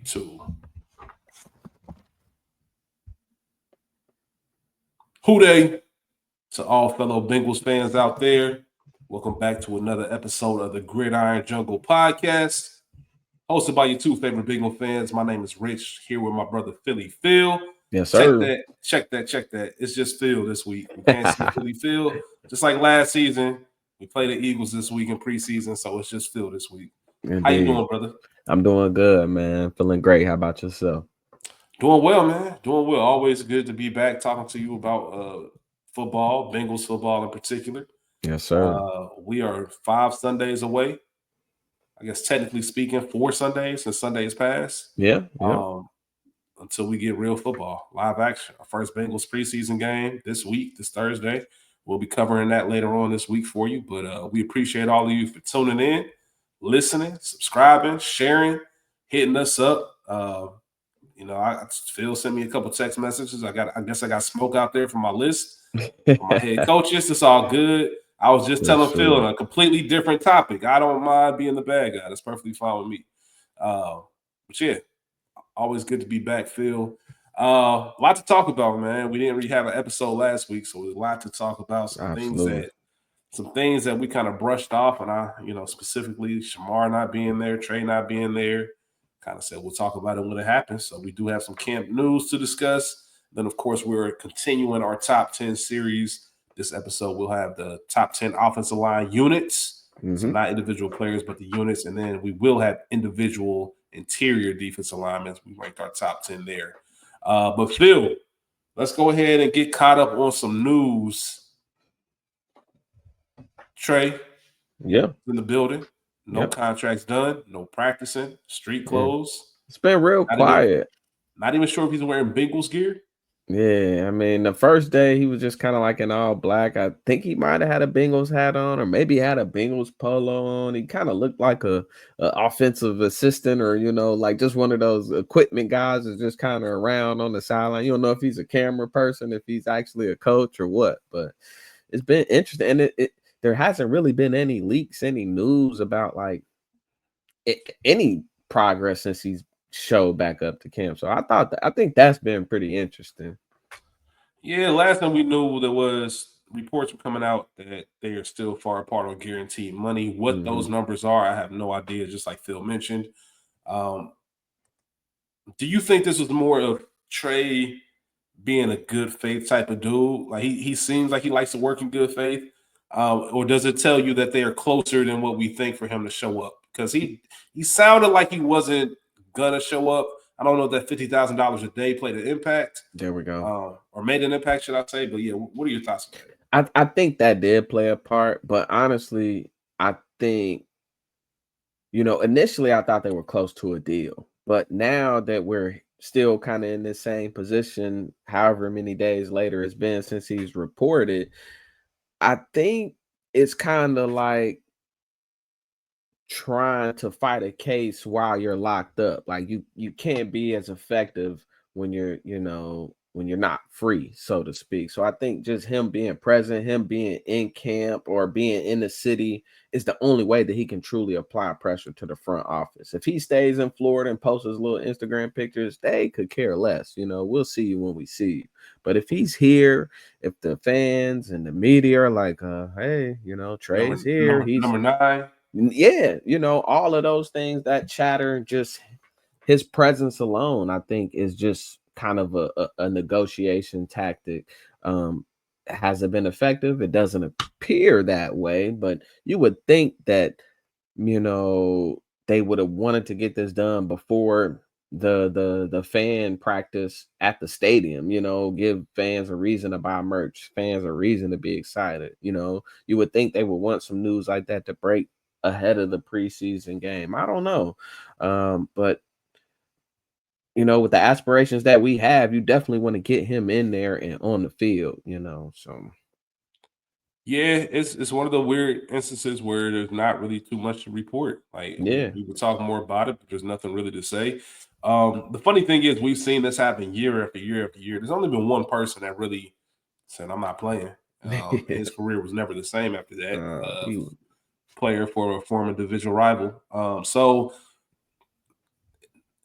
2. Who dey to all fellow Bengals fans out there. Welcome back to another episode of the Gridiron Jungle podcast, hosted by your two favorite Bengal fans. My name is Rich, here with my brother Philly Phil. Yes, sir. Check that. It's just Phil this week. We can't see Philly Phil. Just like last season, we play the Eagles this week in preseason, so it's just Phil this week. Indeed. How you doing, brother? I'm doing good, man. Feeling great. How about yourself? Doing well, man. Doing well. Always good to be back talking to you about football, Bengals football in particular. Yes, sir. We are 5 Sundays away. I guess technically speaking, 4 Sundays since Sundays passed. Yeah. Until we get real football, live action. Our first Bengals preseason game this Thursday. We'll be covering that later on this week for you. But we appreciate all of you for tuning in, listening, subscribing, sharing, hitting us up. Phil sent me a couple text messages. I guess I got smoke out there from my list, from my head coaches. It's all good. I was just telling Phil on a completely different topic. I don't mind being the bad guy. That's perfectly fine with me. But yeah, always good to be back, Phil. A lot to talk about, man. We didn't really have an episode last week, so there's a lot to talk about. Some things that we kind of brushed off, and specifically Shemar not being there, Trey not being there. Kind of said we'll talk about it when it happens. So we do have some camp news to discuss. Then, of course, we're continuing our top 10 series. This episode, we'll have the top 10 offensive line units. So not individual players, but the units. And then we will have individual interior defensive linemen. We ranked our top 10 there. But Phil, let's go ahead and get caught up on some news. Trey, in the building. No contracts done, no practicing, street clothes. It's been real quiet. Not even sure if he's wearing Bengals gear. Yeah, I mean, the first day he was just kind of like in all black. I think he might have had a Bengals hat on, or maybe had a Bengals polo on. He kind of looked like a offensive assistant, or like just one of those equipment guys that's just kind of around on the sideline. You don't know if he's a camera person, if he's actually a coach or what. But it's been interesting, and there hasn't really been any leaks, any news about like any progress since he's showed back up to camp. So I think that's been pretty interesting. Yeah, last time we knew there was reports were coming out that they are still far apart on guaranteed money. What those numbers are, I have no idea, just like Phil mentioned. Do you think this was more of Trey being a good faith type of dude? Like he seems like he likes to work in good faith. Or does it tell you that they are closer than what we think for him to show up? Because he sounded like he wasn't gonna show up. I don't know if that $50,000 a day played an impact. There we go. Or made an impact, should I say? But yeah, what are your thoughts on that? I think that did play a part, but honestly, I think initially I thought they were close to a deal, but now that we're still kind of in the same position, however many days later it's been since he's reported, I think it's kind of like trying to fight a case while you're locked up. Like you can't be as effective when you're not free, so to speak. So I think just him being present, him being in camp or being in the city is the only way that he can truly apply pressure to the front office. If he stays in Florida and posts his little Instagram pictures, they could care less. We'll see you when we see you. But if he's here, if the fans and the media are like, hey, Trey's here, he's number 9. Yeah, all of those things, that chatter, just his presence alone, I think is just kind of a negotiation tactic. Has it been effective? It doesn't appear that way, but you would think that, they would have wanted to get this done before the fan practice at the stadium, give fans a reason to buy merch, fans a reason to be excited. You would think they would want some news like that to break ahead of the preseason game. I don't know. But with the aspirations that we have, you definitely want to get him in there and on the field, so. Yeah, it's one of the weird instances where there's not really too much to report. Like, we would talk more about it, but there's nothing really to say. The funny thing is we've seen this happen year after year after year. There's only been one person that really said, I'm not playing. His career was never the same after that. Player for a former divisional rival. So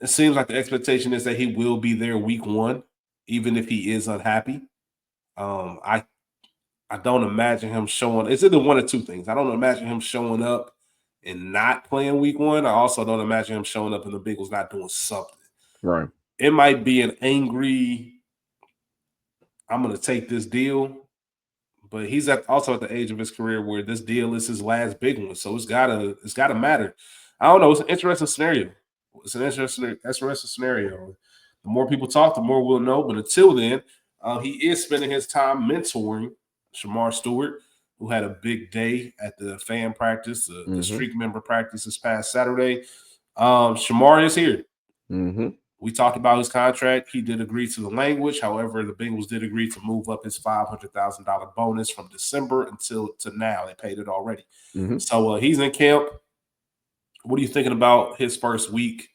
it seems like the expectation is that he will be there week one, even if he is unhappy. Um, I I don't imagine him showing. It's either one or two things. I don't imagine him showing up and not playing week one. I also don't imagine him showing up and the Bengals not doing something. Right. It might be an angry, I'm going to take this deal, but he's also at the age of his career where this deal is his last big one. So it's gotta matter. I don't know. It's an interesting scenario. It's an interesting scenario. The more people talk, the more we'll know. But until then, he is spending his time mentoring Shemar Stewart, who had a big day at the fan practice, the Mm-hmm. streak member practice this past Saturday. Shemar is here. Mm-hmm. We talked about his contract. He did agree to the language. However, the Bengals did agree to move up his $500,000 bonus from December until to now. They paid it already. Mm-hmm. So he's in camp. What are you thinking about his first week,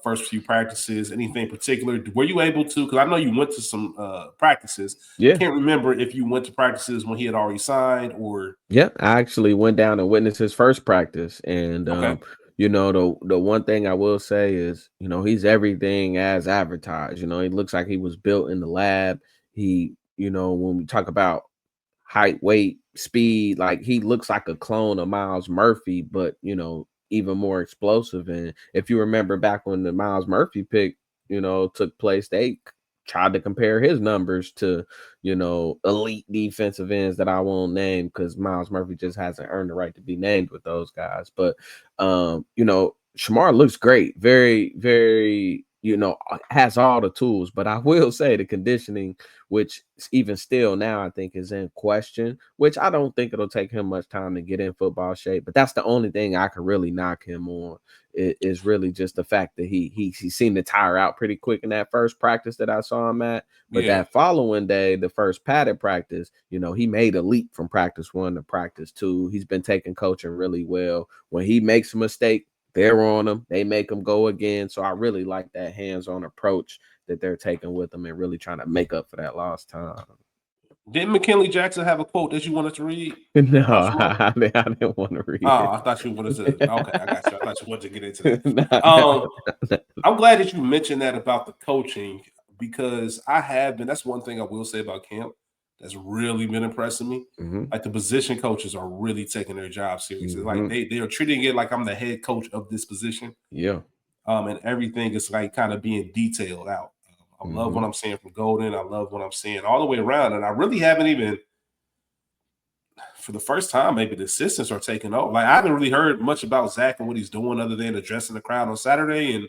first few practices? Anything particular? Were you able to? Because I know you went to some practices. I Yeah. can't remember if you went to practices when he had already signed or. Yeah, I actually went down and witnessed his first practice, and Okay. the one thing I will say is, he's everything as advertised. He looks like he was built in the lab. When we talk about height, weight, speed, like he looks like a clone of Miles Murphy, but even more explosive. And if you remember back when the Miles Murphy pick, took place, they tried to compare his numbers to, elite defensive ends that I won't name because Miles Murphy just hasn't earned the right to be named with those guys. But Shemar looks great, very, very, has all the tools. But I will say the conditioning, which even still now I think is in question, which I don't think it'll take him much time to get in football shape. But that's the only thing I can really knock him on is really just the fact that he seemed to tire out pretty quick in that first practice that I saw him at. But Yeah. that following day, the first padded practice, he made a leap from practice 1 to practice 2. He's been taking coaching really well. When he makes a mistake, they're on him. They make him go again. So I really like that hands-on approach that they're taking with them and really trying to make up for that lost time. Didn't McKinley Jackson have a quote that you wanted to read? No, About Shemar? I didn't want to read Oh, it. I thought you wanted to. Okay, I got you. I thought you wanted to get into that. Nah, Um, I'm glad that you mentioned that about the coaching because I have been. That's one thing I will say about camp that's really been impressing me. Mhm, Like the position coaches are really taking their job seriously. Like mhm. they are treating it like I'm the head coach of this position. Yeah. And everything is like kind of being detailed out. I love what Mhm, I'm seeing from Golden. I love what I'm seeing all the way around, and I really haven't even for the first time, maybe the assistants are taking over. Like I haven't really heard much about Zach and what he's doing other than addressing the crowd on Saturday and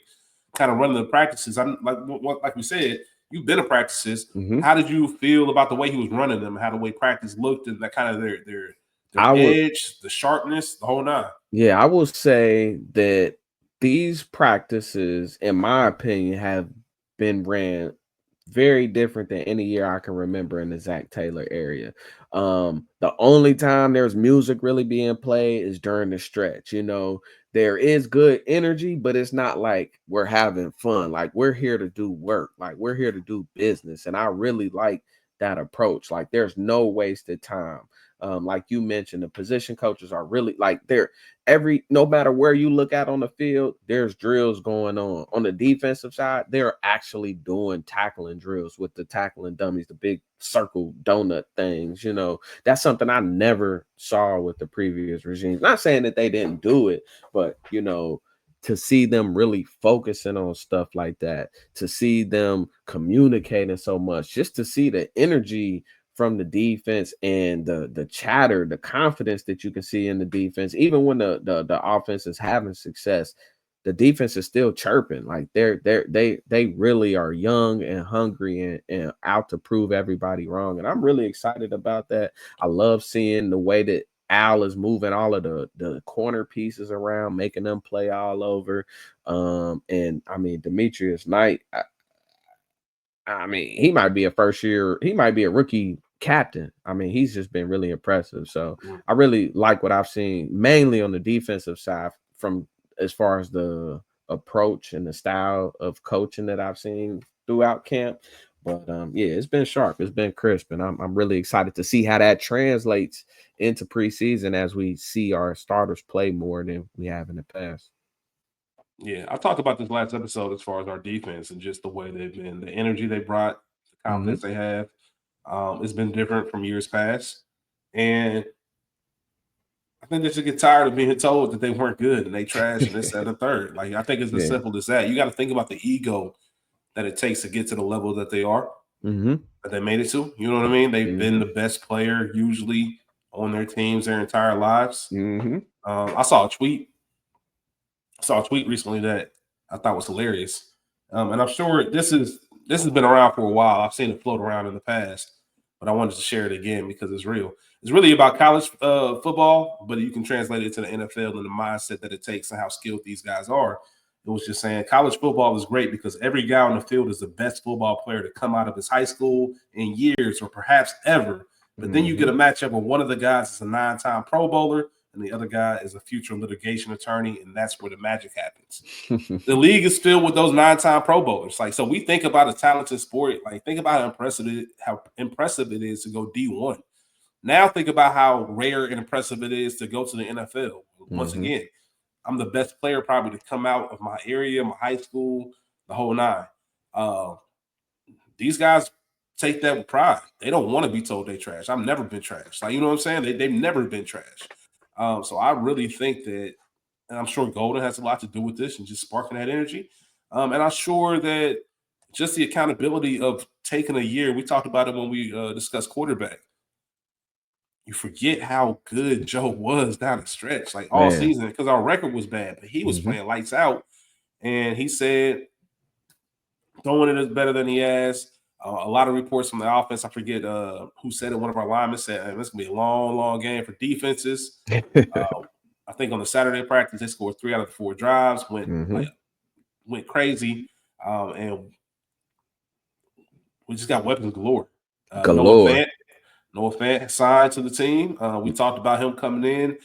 kind of running the practices. I'm like we said, you've been to practices. mhm. How did you feel about the way he was running them? How the way practice looked and that kind of their I would edge, the sharpness, the whole nine. Yeah, I will say that these practices, in my opinion, have been ran very different than any year I can remember in the Zach Taylor area. The only time there's music really being played is during the stretch. There is good energy, but it's not like we're having fun. Like we're here to do work, like we're here to do business. And I really like that approach. Like there's no wasted time. Like you mentioned, the position coaches are really like no matter where you look at on the field, there's drills going on the defensive side. They're actually doing tackling drills with the tackling dummies, the big circle donut things. That's something I never saw with the previous regimes. Not saying that they didn't do it, but to see them really focusing on stuff like that, to see them communicating so much, just to see the energy from the defense and the chatter, the confidence that you can see in the defense, even when the offense is having success, the defense is still chirping. Like they really are young and hungry and out to prove everybody wrong. And I'm really excited about that. I love seeing the way that Al is moving all of the corner pieces around, making them play all over. And I mean Demetrius Knight, he might be he might be a rookie captain. I mean, he's just been really impressive. So Mm. I really like what I've seen, mainly on the defensive side, from as far as the approach and the style of coaching that I've seen throughout camp. But yeah, it's been sharp, it's been crisp, and I'm really excited to see how that translates into preseason as we see our starters play more than we have in the past. Yeah, I talked about this last episode as far as our defense and just the way they've been, the energy they brought, the Mhm. confidence they have. It's been different from years past, and I think they should get tired of being told that they weren't good and they trash and this, that, and the third. Like I think it's as Yeah. simple as that. You got to think about the ego that it takes to get to the level that they are, Mhm. that they made it to. You know what I mean? They've been Mhm. the best player usually on their teams their entire lives. Mhm. I saw a tweet. I saw a tweet recently that I thought was hilarious, and I'm sure this has been around for a while. I've seen it float around in the past, but I wanted to share it again because it's real. It's really about college football, but you can translate it to the NFL and the mindset that it takes and how skilled these guys are. It was just saying college football is great because every guy on the field is the best football player to come out of his high school in years or perhaps ever. But then you get a Mhm. matchup where one of the guys is a 9-time Pro Bowler and the other guy is a future litigation attorney, and that's where the magic happens. The league is filled with those 9-time Pro Bowlers. Like, so we think about a talented sport. Like, think about how impressive it is to go D1. Now think about how rare and impressive it is to go to the NFL. Once Mhm. again, I'm the best player probably to come out of my area, my high school, the whole nine. Uh, these guys take that with pride. They don't want to be told they trash. I've never been trash. Like, you know what I'm saying? They've never been trash. So I really think that, and I'm sure Golden has a lot to do with this and just sparking that energy. And I'm sure that just the accountability of taking a year, we talked about it when we discussed quarterback. You forget how good Joe was down the stretch, like all Man. season, because our record was bad, but he was Mhm. playing lights out. And he said throwing it is better than he has. A lot of reports from the offense. I forget who said it. One of our linemen said, "This gonna be a long, long game for defenses." I think on the Saturday practice, they scored 3 out of the 4 drives. Mhm. Went crazy, and we just got weapons galore. Noah Galore. Fant, Noah Fant signed to the team. We talked about him coming in.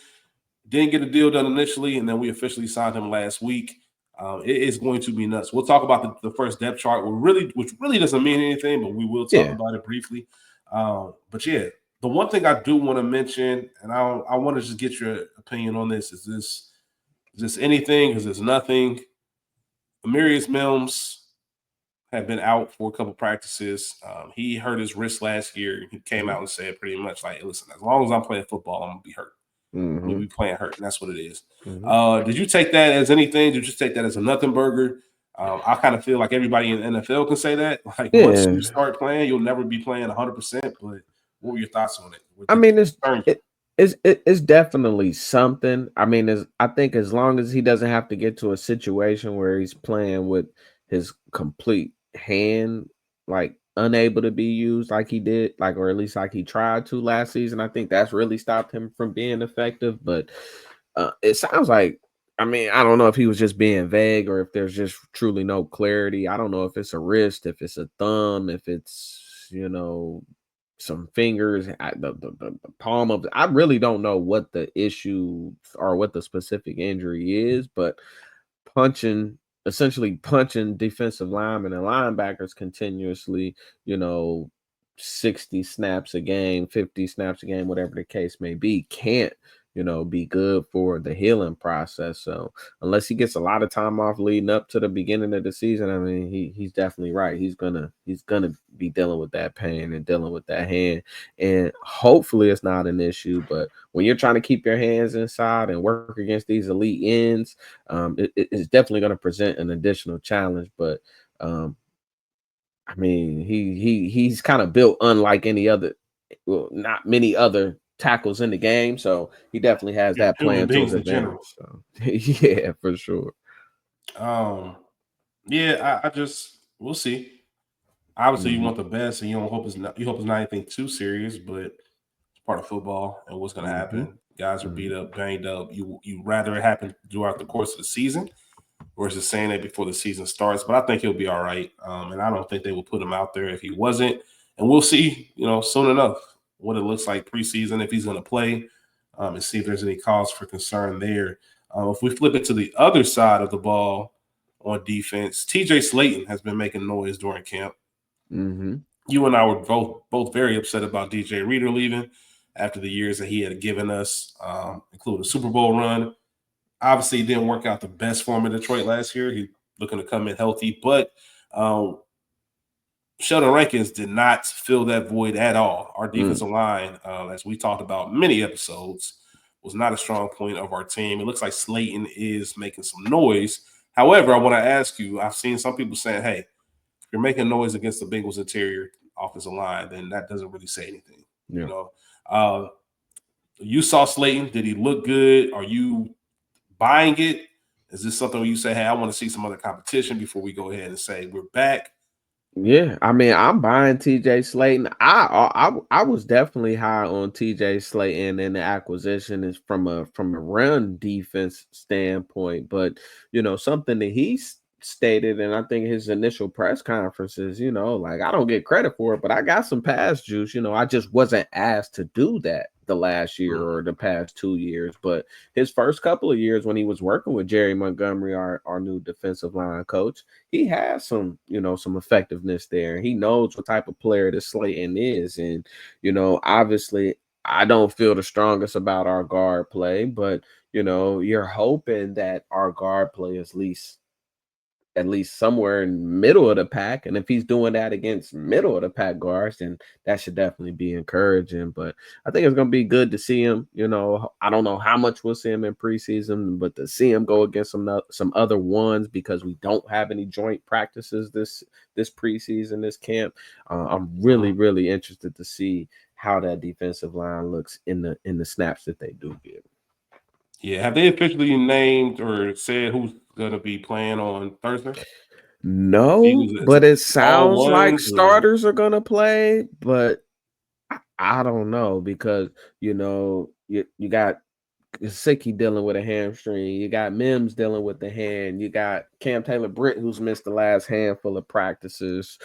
Didn't get a deal done initially, and then we officially signed him last week. It is going to be nuts. We'll talk about the first depth chart, which really doesn't mean anything, but we will talk Yeah. about it briefly. But yeah, the one thing I do want to mention, and I want to just get your opinion on this: is this anything? Is this nothing? Amarius Mims had been out for a couple practices. He hurt his wrist last year. He came Mhm. out and said pretty much like, "Listen, as long as I'm playing football, I'm gonna be hurt." We'll Mhm. be playing hurt, and that's what it is. Mhm. Did you take that as anything? Did you take that as a nothing burger? I kind of feel like everybody in the NFL can say that. Like once you Yeah. start playing, you'll never be playing 100%. But what were your thoughts on it? I Did mean, it concern you? it's definitely something. I mean, I think as long as he doesn't have to get to a situation where he's playing with his complete hand, like unable to be used like he did, like or at least like he tried to last season, I think that's really stopped him from being effective. But it sounds like, I mean, I don't know if he was just being vague or if there's just truly no clarity. I don't know if it's a wrist, if it's a thumb, if it's, some fingers, the palm of I really don't know what the issue or what the specific injury is, but essentially punching defensive linemen and linebackers continuously, you know, 60 snaps a game, 50 snaps a game, whatever the case may be, can't, be good for the healing process. So unless he gets a lot of time off leading up to the beginning of the season, I mean, he's definitely right. He's gonna be dealing with that pain and dealing with that hand. And hopefully it's not an issue. But when you're trying to keep your hands inside and work against these elite ends, it's definitely going to present an additional challenge. But um, I mean, he's kind of built unlike any other, well, not many other tackles in the game. So he definitely has that Human plan to his beings in advantage. general. So yeah, for sure. Um, yeah, I just we'll see. Obviously, you Hmm. want the best, and you hope it's not anything too serious, but it's part of football and what's going to Hmm. happen. Guys are Hmm. beat up, banged up. You rather it happen throughout the course of the season versus saying that before the season starts. But I think he'll be all right, and I don't think they will put him out there if he wasn't. And we'll see, soon enough what it looks like preseason if he's going to play, and see if there's any cause for concern there. If we flip it to the other side of the ball on defense, TJ Slayton has been making noise during camp. Hmm. You and I were both very upset about DJ Reader leaving after the years that he had given us, including a Super Bowl run. Obviously, it didn't work out the best for him in Detroit last year. He looking to come in healthy, but Sheldon Rankins did not fill that void at all. Our defensive line, as we talked about many episodes, was not a strong point of our team. It looks like Slayton is making some noise. However, I want to ask you, I've seen some people saying, hey, if you're making noise against the Bengals interior offensive line, then that doesn't really say anything. Yeah. You know, you saw Slayton. Did he look good? Are you buying it? Is this something where you say, hey, I want to see some other competition before we go ahead and say we're back? Yeah, I mean, I'm buying TJ Slayton. I was definitely high on TJ Slayton and the acquisition is from a run defense standpoint, but something that stated, and I think his initial press conferences, like I don't get credit for it, but I got some pass juice. I just wasn't asked to do that the last year or the past 2 years, but his first couple of years when he was working with Jerry Montgomery, our new defensive line coach, he has some, some effectiveness there. He knows what type of player this Slayton is. And, obviously I don't feel the strongest about our guard play, but, you're hoping that our guard play is at least somewhere in middle of the pack. And if he's doing that against middle of the pack guards, then that should definitely be encouraging. But I think it's going to be good to see him. I don't know how much we'll see him in preseason, but to see him go against some other ones because we don't have any joint practices this preseason, this camp. I'm really, really interested to see how that defensive line looks in the snaps that they do get. Yeah, have they officially named or said who's going to be playing on Thursday? No, but it sounds like starters are going to play, but I don't know because, you got Gesicki dealing with a hamstring. You got Mims dealing with the hand. You got Cam Taylor-Britt who's missed the last handful of practices.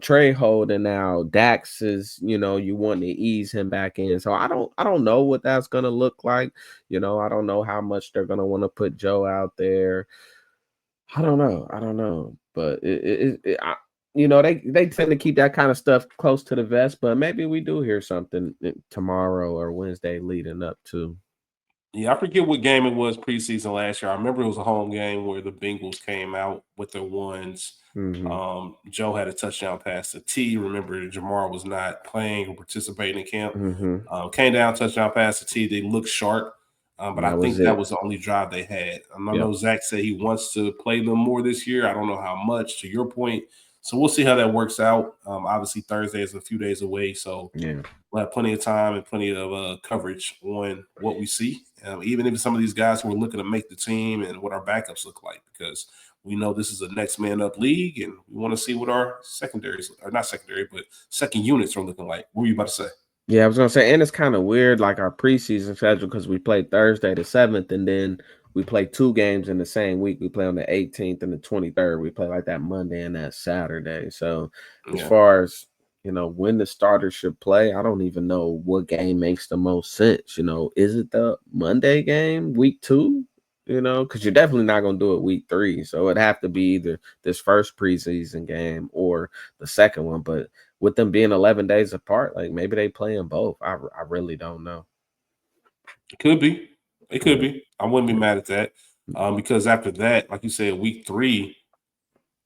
Trey holding out. Dax is, you want to ease him back in. So I don't know what that's gonna look like. I don't know how much they're gonna want to put Joe out there. I don't know. But they tend to keep that kind of stuff close to the vest. But maybe we do hear something tomorrow or Wednesday leading up to. Yeah, I forget what game it was preseason last year. I remember it was a home game where the Bengals came out with their ones. Joe had a touchdown pass to T. Remember, Shemar was not playing or participating in camp. Came down, touchdown pass to T. They looked sharp, but I think that was the only drive they had. I know Zach said he wants to play them more this year. I don't know how much, to your point. So we'll see how that works out. Obviously, Thursday is a few days away, so we'll have plenty of time and plenty of coverage on what we see, even if some of these guys who are looking to make the team and what our backups look like, because we know this is a next man up league, and we want to see what our secondaries, or not secondary, but second units are looking like. What were you about to say? Yeah, I was gonna say, and it's kind of weird, like our preseason schedule, because we played Thursday the 7th, and then we play 2 games in the same week. We play on the 18th and the 23rd. We play like that Monday and that Saturday. So as far as when the starters should play, I don't even know what game makes the most sense. Is it the Monday game, week 2? Because you're definitely not going to do it week 3. So it'd have to be either this first preseason game or the second one. But with them being 11 days apart, like maybe they play in both. I really don't know. It could be. It could be. I wouldn't be mad at that, because after that, like you said, week 3,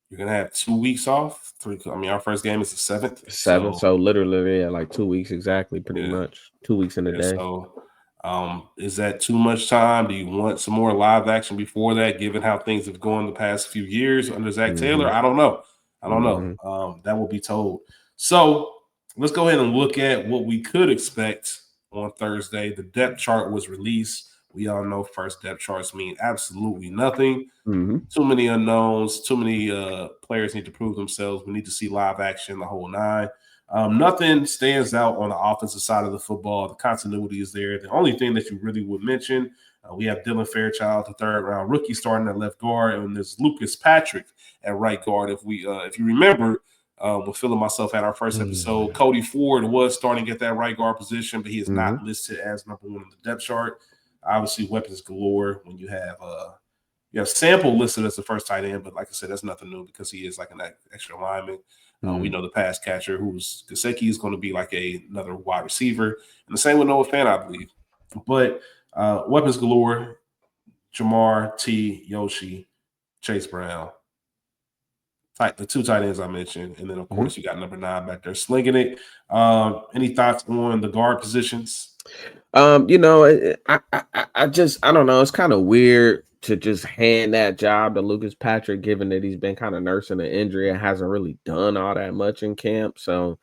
you're gonna have 2 weeks off. Our first game is the 7th. So literally, like 2 weeks exactly, pretty much 2 weeks in a day. So, is that too much time? Do you want some more live action before that, given how things have gone the past few years under Zach Taylor? I don't know. That will be told. So let's go ahead and look at what we could expect on Thursday. The depth chart was released. We all know first depth charts mean absolutely nothing. Too many unknowns. Too many players need to prove themselves. We need to see live action, the whole 9. Nothing stands out on the offensive side of the football. The continuity is there. The only thing that you really would mention, we have Dylan Fairchild, the 3rd-round rookie, starting at left guard, and there's Lucas Patrick at right guard. If you remember, with Phil and myself at our first episode, Cody Ford was starting at that right guard position, but he is not listed as number 1 on the depth chart. Obviously, weapons galore when you have Sample listed as the first tight end, but like I said, that's nothing new because he is like an extra lineman. We know the pass catcher, who's Gesicki, is going to be like another wide receiver, and the same with Noah Fant, I believe. But weapons galore. Shemar, T, Yoshi, Chase Brown. The two tight ends I mentioned, and then of course you got number 9 back there slinging it. Any thoughts on the guard positions? I don't know. It's kind of weird to just hand that job to Lucas Patrick, given that he's been kind of nursing an injury and hasn't really done all that much in camp. So,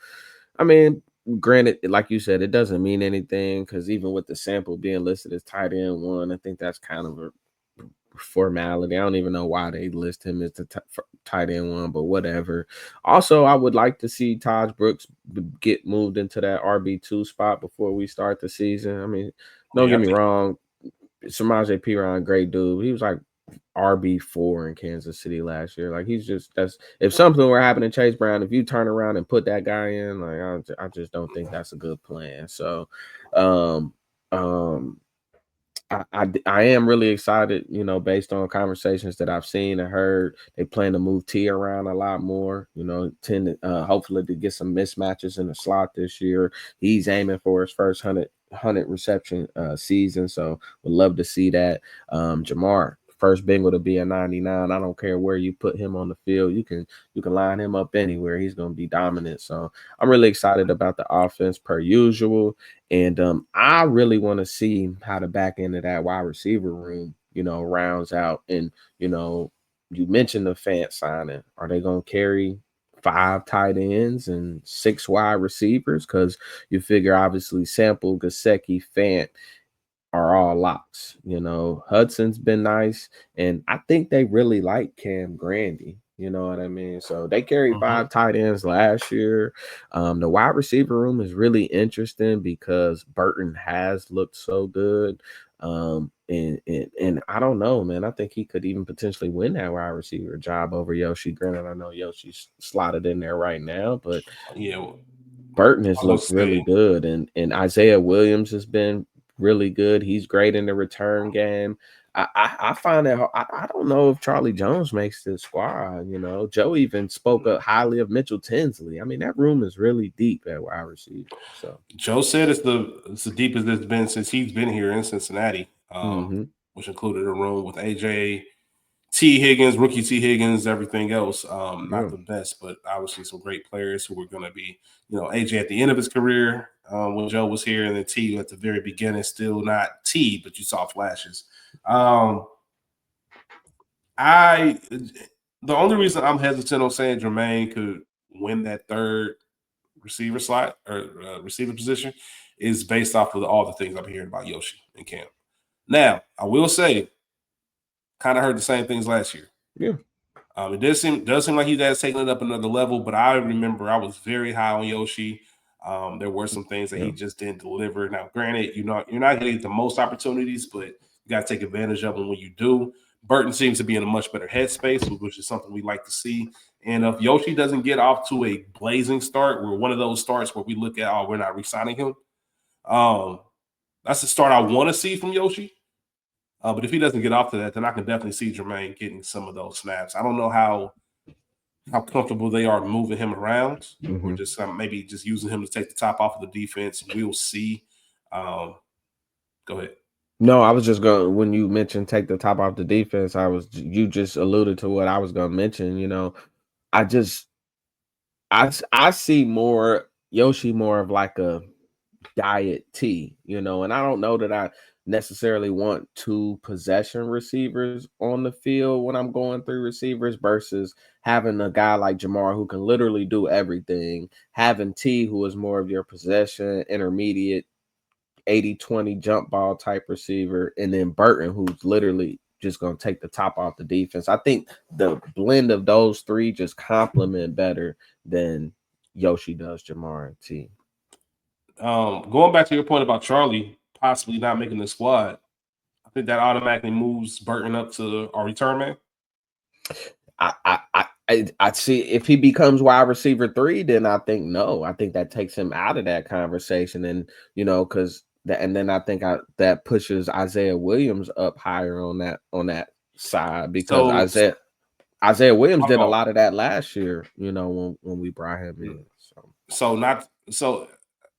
I mean, granted, like you said, it doesn't mean anything because even with the sample being listed as tight end 1, I think that's kind of a formality. I don't even know why they list him as the tight end 1, but whatever. Also, I would like to see Taj Brooks get moved into that RB2 spot before we start the season. I mean, don't get me wrong, Samaje Perine, great dude. He was like RB4 in Kansas City last year. Like that's if something were happening to Chase Brown, if you turn around and put that guy in, like I just don't think that's a good plan. So, um, um, I am really excited, based on conversations that I've seen and heard. They plan to move T around a lot more, tend to hopefully to get some mismatches in the slot this year. He's aiming for his first 100 reception season, so would love to see that. Jamar, first Bengal to be a 99. I don't care where you put him on the field. You can line him up anywhere. He's going to be dominant. So I'm really excited about the offense per usual. And I really want to see how the back end of that wide receiver room, rounds out. And, you mentioned the Fant signing. Are they going to carry 5 tight ends and 6 wide receivers? Because you figure obviously Sample, Gesicki, Fant are all locks. Hudson's been nice, and I think they really like Cam Grandy. You know what I mean? So they carried 5 tight ends last year. The wide receiver room is really interesting because Burton has looked so good. And I don't know, man. I think he could even potentially win that wide receiver job over Yoshi. Granted, I know Yoshi's slotted in there right now, but yeah, Burton has looked really good, and Isaiah Williams has been really good. He's great in the return game. I find that I don't know if Charlie Jones makes this squad. Joe even spoke up highly of Mitchell Tinsley. I mean, that room is really deep at wide receiver. So Joe said it's the deepest it's been since he's been here in Cincinnati, which included a room with AJ, T. Higgins, rookie T. Higgins, everything else. Not the best, but obviously some great players who were going to be, AJ at the end of his career when Joe was here, and then T at the very beginning, still not T, but you saw flashes. The only reason I'm hesitant on saying Jermaine could win that third receiver slot or receiver position is based off of all the things I'm hearing about Yoshi and Cam. Now, I will say, kind of heard the same things last year. Yeah. It does seem like he has taken it up another level, but I remember I was very high on Yoshi. There were some things that he just didn't deliver. Now, granted, you're not going to get the most opportunities, but you got to take advantage of them when you do. Burton seems to be in a much better headspace, which is something we like to see. And if Yoshi doesn't get off to a blazing start, we're one of those starts where we look at, we're not re-signing him. That's the start I want to see from Yoshi. But if he doesn't get off to that, then I can definitely see Jermaine getting some of those snaps. I don't know how comfortable they are moving him around, or just maybe just using him to take the top off of the defense. We'll see. Go ahead. No, I was just going when you mentioned take the top off the defense. You just alluded to what I was going to mention. I see more Yoshi more of like a diet T, and I don't know that I necessarily want 2 possession receivers on the field when I'm going through receivers versus having a guy like Jamar who can literally do everything, having T who is more of your possession, intermediate, 80-20 jump ball type receiver, and then Burton who's literally just going to take the top off the defense. I think the blend of those 3 just complement better than Yoshi does Jamar and T. Going back to your point about Charlie possibly not making the squad, I think that automatically moves Burton up to our return man. I see if he becomes wide receiver 3, then I think no. I think that takes him out of that conversation, and because and then I think that pushes Isaiah Williams up higher on that side because Isaiah Williams did a lot of that last year. When we brought him in. So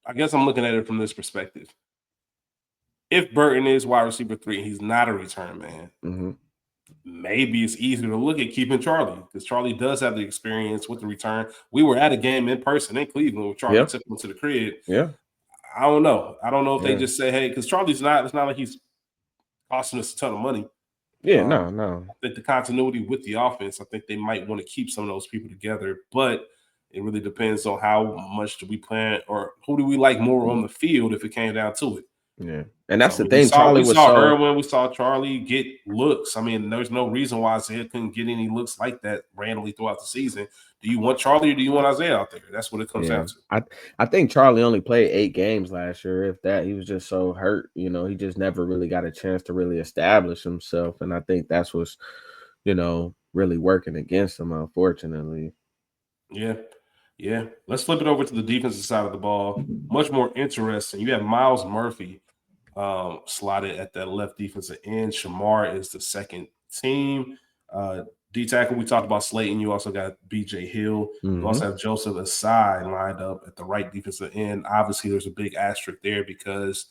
I guess I'm looking at it from this perspective. if Burton is wide receiver 3, he's not a return man. Mm-hmm. Maybe it's easier to look at keeping Charlie because Charlie does have the experience with the return. We were at a game in person in Cleveland where Charlie took him to the crib. Yeah. I don't know. I don't know if they just say, hey, because Charlie's not, it's not like he's costing us a ton of money. Yeah, no. I think the continuity with the offense, I think they might want to keep some of those people together, but it really depends on how much do we plan or who do we like more on the field if it came down to it. Yeah, and that's the thing. Charlie we saw Irwin, we saw Charlie get looks. I mean, there's no reason why Isaiah couldn't get any looks like that randomly throughout the season. Do you want Charlie or do you want Isaiah out there? That's what it comes down to. I think Charlie only played 8 games last year. If that, he was just so hurt. You know, he just never really got a chance to really establish himself, and I think that's what's, you know, really working against him, unfortunately. Yeah. Let's flip it over to the defensive side of the ball. Much more interesting. You have Myles Murphy slotted at that left defensive end. Shemar is the second team. D tackle, we talked about Slayton. You also got BJ Hill. You also have Joseph Asai lined up at the right defensive end. Obviously, there's a big asterisk there because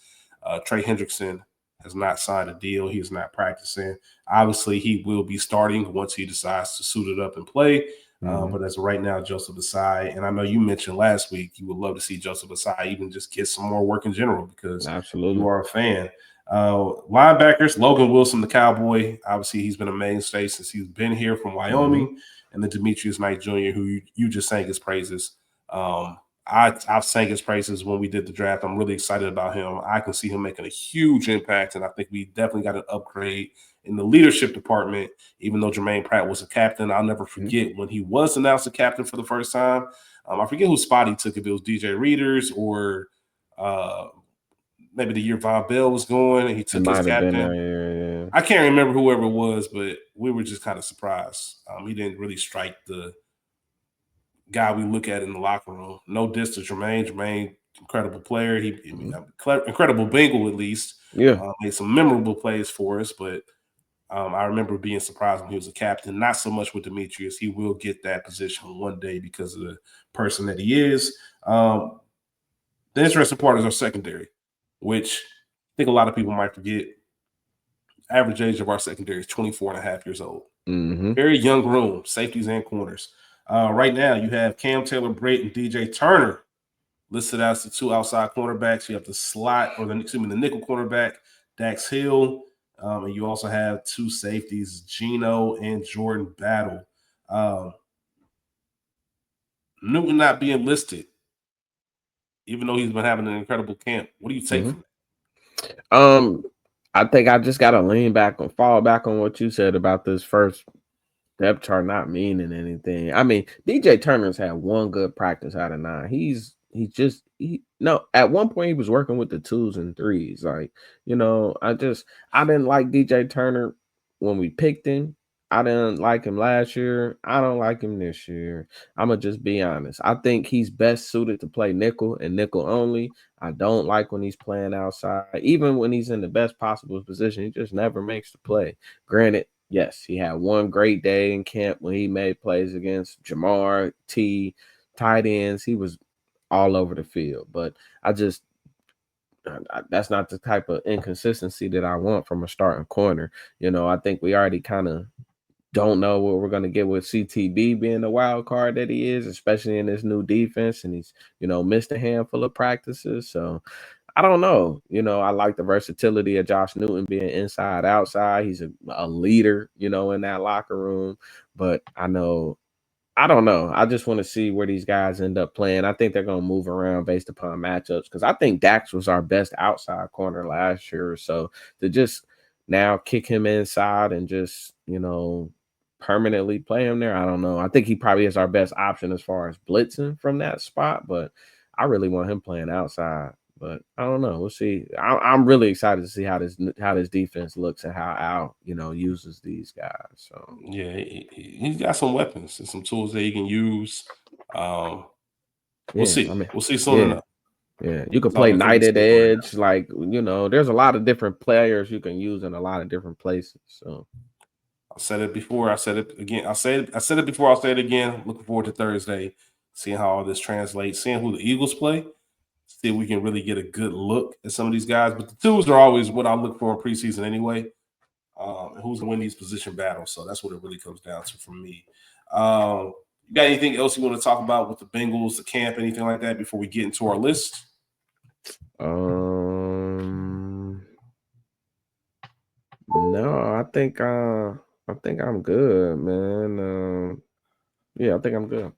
Trey Hendrickson has not signed a deal. He's not practicing. Obviously, he will be starting once he decides to suit it up and play. But as of right now, Joseph Asai, and I know you mentioned last week you would love to see Joseph Asai even just get some more work in general because you are a fan. Linebackers, Logan Wilson, the Cowboy. Obviously, he's been a mainstay since he's been here from Wyoming. And then Demetrius Knight Jr., who you just sang his praises. I've sang his praises when we did the draft. I'm really excited about him. I can see him making a huge impact, and I think we definitely got an upgrade in the leadership department, even though Jermaine Pratt was a captain. I'll never forget when he was announced a captain for the first time. I forget who spot he took, if it was DJ Readers or maybe the year Von Bell was going and he took his captain. I can't remember whoever it was, but we were just kind of surprised. He didn't really strike the guy we look at in the locker room. No diss to Jermaine. Jermaine, incredible player. Incredible Bengal, at least. Made some memorable plays for us, but I remember being surprised when he was a captain. Not so much with Demetrius. He will get that position one day because of the person that he is. The interesting part is our secondary, which I think a lot of people might forget. Average age of our secondary is 24 and a half years old. Very young room, safeties and corners. Right now, you have Cam Taylor-Britt and DJ Turner listed as the 2 outside cornerbacks. You have the slot, or the nickel cornerback, Dax Hill. And you also have 2 safeties, Gino and Jordan Battle. Newton not being listed, even though he's been having an incredible camp. What do you take from that? I think I just got to fall back on what you said about this first depth chart not meaning anything. I mean, DJ Turner's had 1 good practice out of 9. At one point he was working with the 2s and 3s. Like, you know, I didn't like DJ Turner when we picked him. I didn't like him last year. I don't like him this year. I'm going to just be honest. I think he's best suited to play nickel and nickel only. I don't like when he's playing outside. Even when he's in the best possible position, he just never makes the play. Granted, yes, he had 1 great day in camp when he made plays against Shemar, tight ends. He was all over the field. But that's not the type of inconsistency that I want from a starting corner. You know, I think we already kind of don't know what we're going to get with CTB being the wild card that he is, especially in this new defense. And he's, you know, missed a handful of practices. So I don't know. You know, I like the versatility of Josh Newton being inside, outside. He's a leader, you know, in that locker room. But I don't know. I just want to see where these guys end up playing. I think they're going to move around based upon matchups because I think Dax was our best outside corner last year. So to just now kick him inside and just, you know, permanently play him there, I don't know. I think he probably is our best option as far as blitzing from that spot, but I really want him playing outside. But I don't know. We'll see. I'm really excited to see how this defense looks and how Al, you know, uses these guys. So yeah, he's got some weapons and some tools that he can use. We'll see. We'll see soon enough. Yeah, you can play Knight at edge. Like, you know, there's a lot of different players you can use in a lot of different places. So I said it before. I said it again. I said it before. I'll say it again. Looking forward to Thursday, seeing how all this translates, seeing who the Eagles play. see if we can really get a good look at some of these guys. But the twos are always what I look for in preseason anyway. Who's going to win these position battles? So that's what it really comes down to for me. You got anything else you want to talk about with the Bengals, the camp, anything like that before we get into our list? No, I think I'm good, man. Yeah, I think I'm good.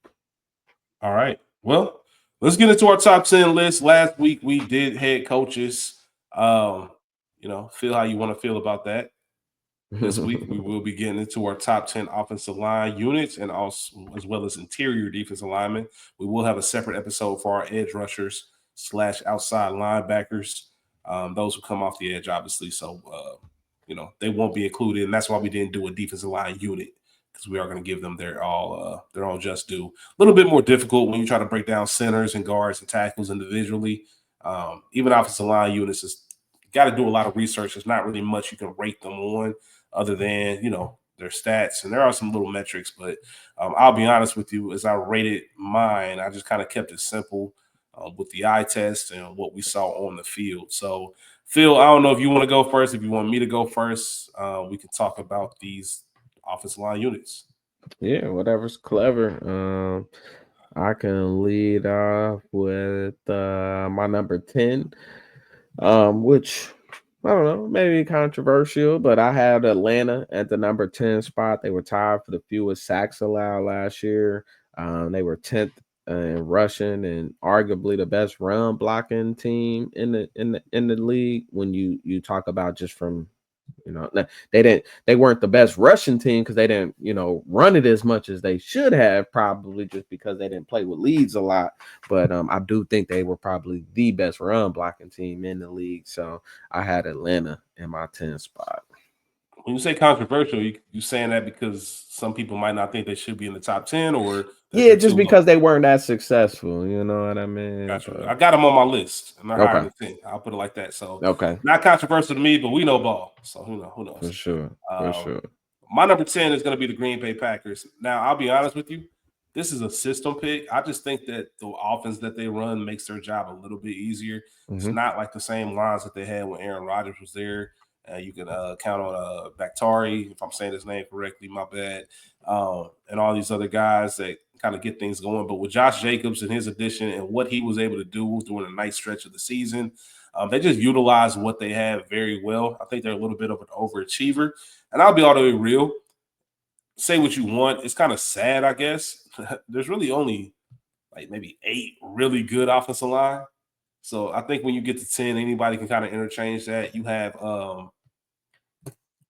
All right. Well, let's get into our top 10 list. Last week we did head coaches. Feel how you want to feel about that. This week we will be getting into our top 10 offensive line units and also as well as interior defensive linemen. We will have a separate episode for our edge rushers / outside linebackers. Those who come off the edge, obviously. So they won't be included, and that's why we didn't do a defensive line unit, because we are going to give them their all just due. A little bit more difficult when you try to break down centers and guards and tackles individually. Even offensive line units is got to do a lot of research. There's not really much you can rate them on other than their stats, and there are some little metrics. But I'll be honest with you, as I rated mine, I just kind of kept it simple with the eye test and what we saw on the field. So, Phil, I don't know if you want to go first. If you want me to go first, we can talk about these offensive line units. Yeah, whatever's clever. I can lead off with my number 10, which I don't know, maybe controversial, but I had Atlanta at the number 10 spot. They were tied for the fewest sacks allowed last year. They were 10th in rushing and arguably the best run blocking team in the league. When you talk about just from they weren't the best rushing team because they didn't, run it as much as they should have, probably just because they didn't play with leads a lot. But I do think they were probably the best run blocking team in the league. So I had Atlanta in my 10 spot. When you say controversial, you saying that because some people might not think they should be in the top 10, or that Yeah, they're just too because low? they weren't that successful, you know what I mean? Gotcha. I got them on my list, and they're higher Okay. than 10. I'll put it like that. So Okay. not controversial to me, but we know ball. So who knows? For sure. For sure. My number 10 is going to be the Green Bay Packers. Now, I'll be honest with you. This is a system pick. I just think that the offense that they run makes their job a little bit easier. It's Mm-hmm. not like the same lines that they had when Aaron Rodgers was there. You can count on Bactari, if I'm saying his name correctly, my bad, and all these other guys that kind of get things going. But with Josh Jacobs and his addition and what he was able to do during a nice stretch of the season, they just utilize what they have very well. I think they're a little bit of an overachiever. And I'll be all the way real. Say what you want. It's kind of sad, I guess. There's really only like maybe 8 really good offensive line. So I think when you get to 10, anybody can kind of interchange that. You have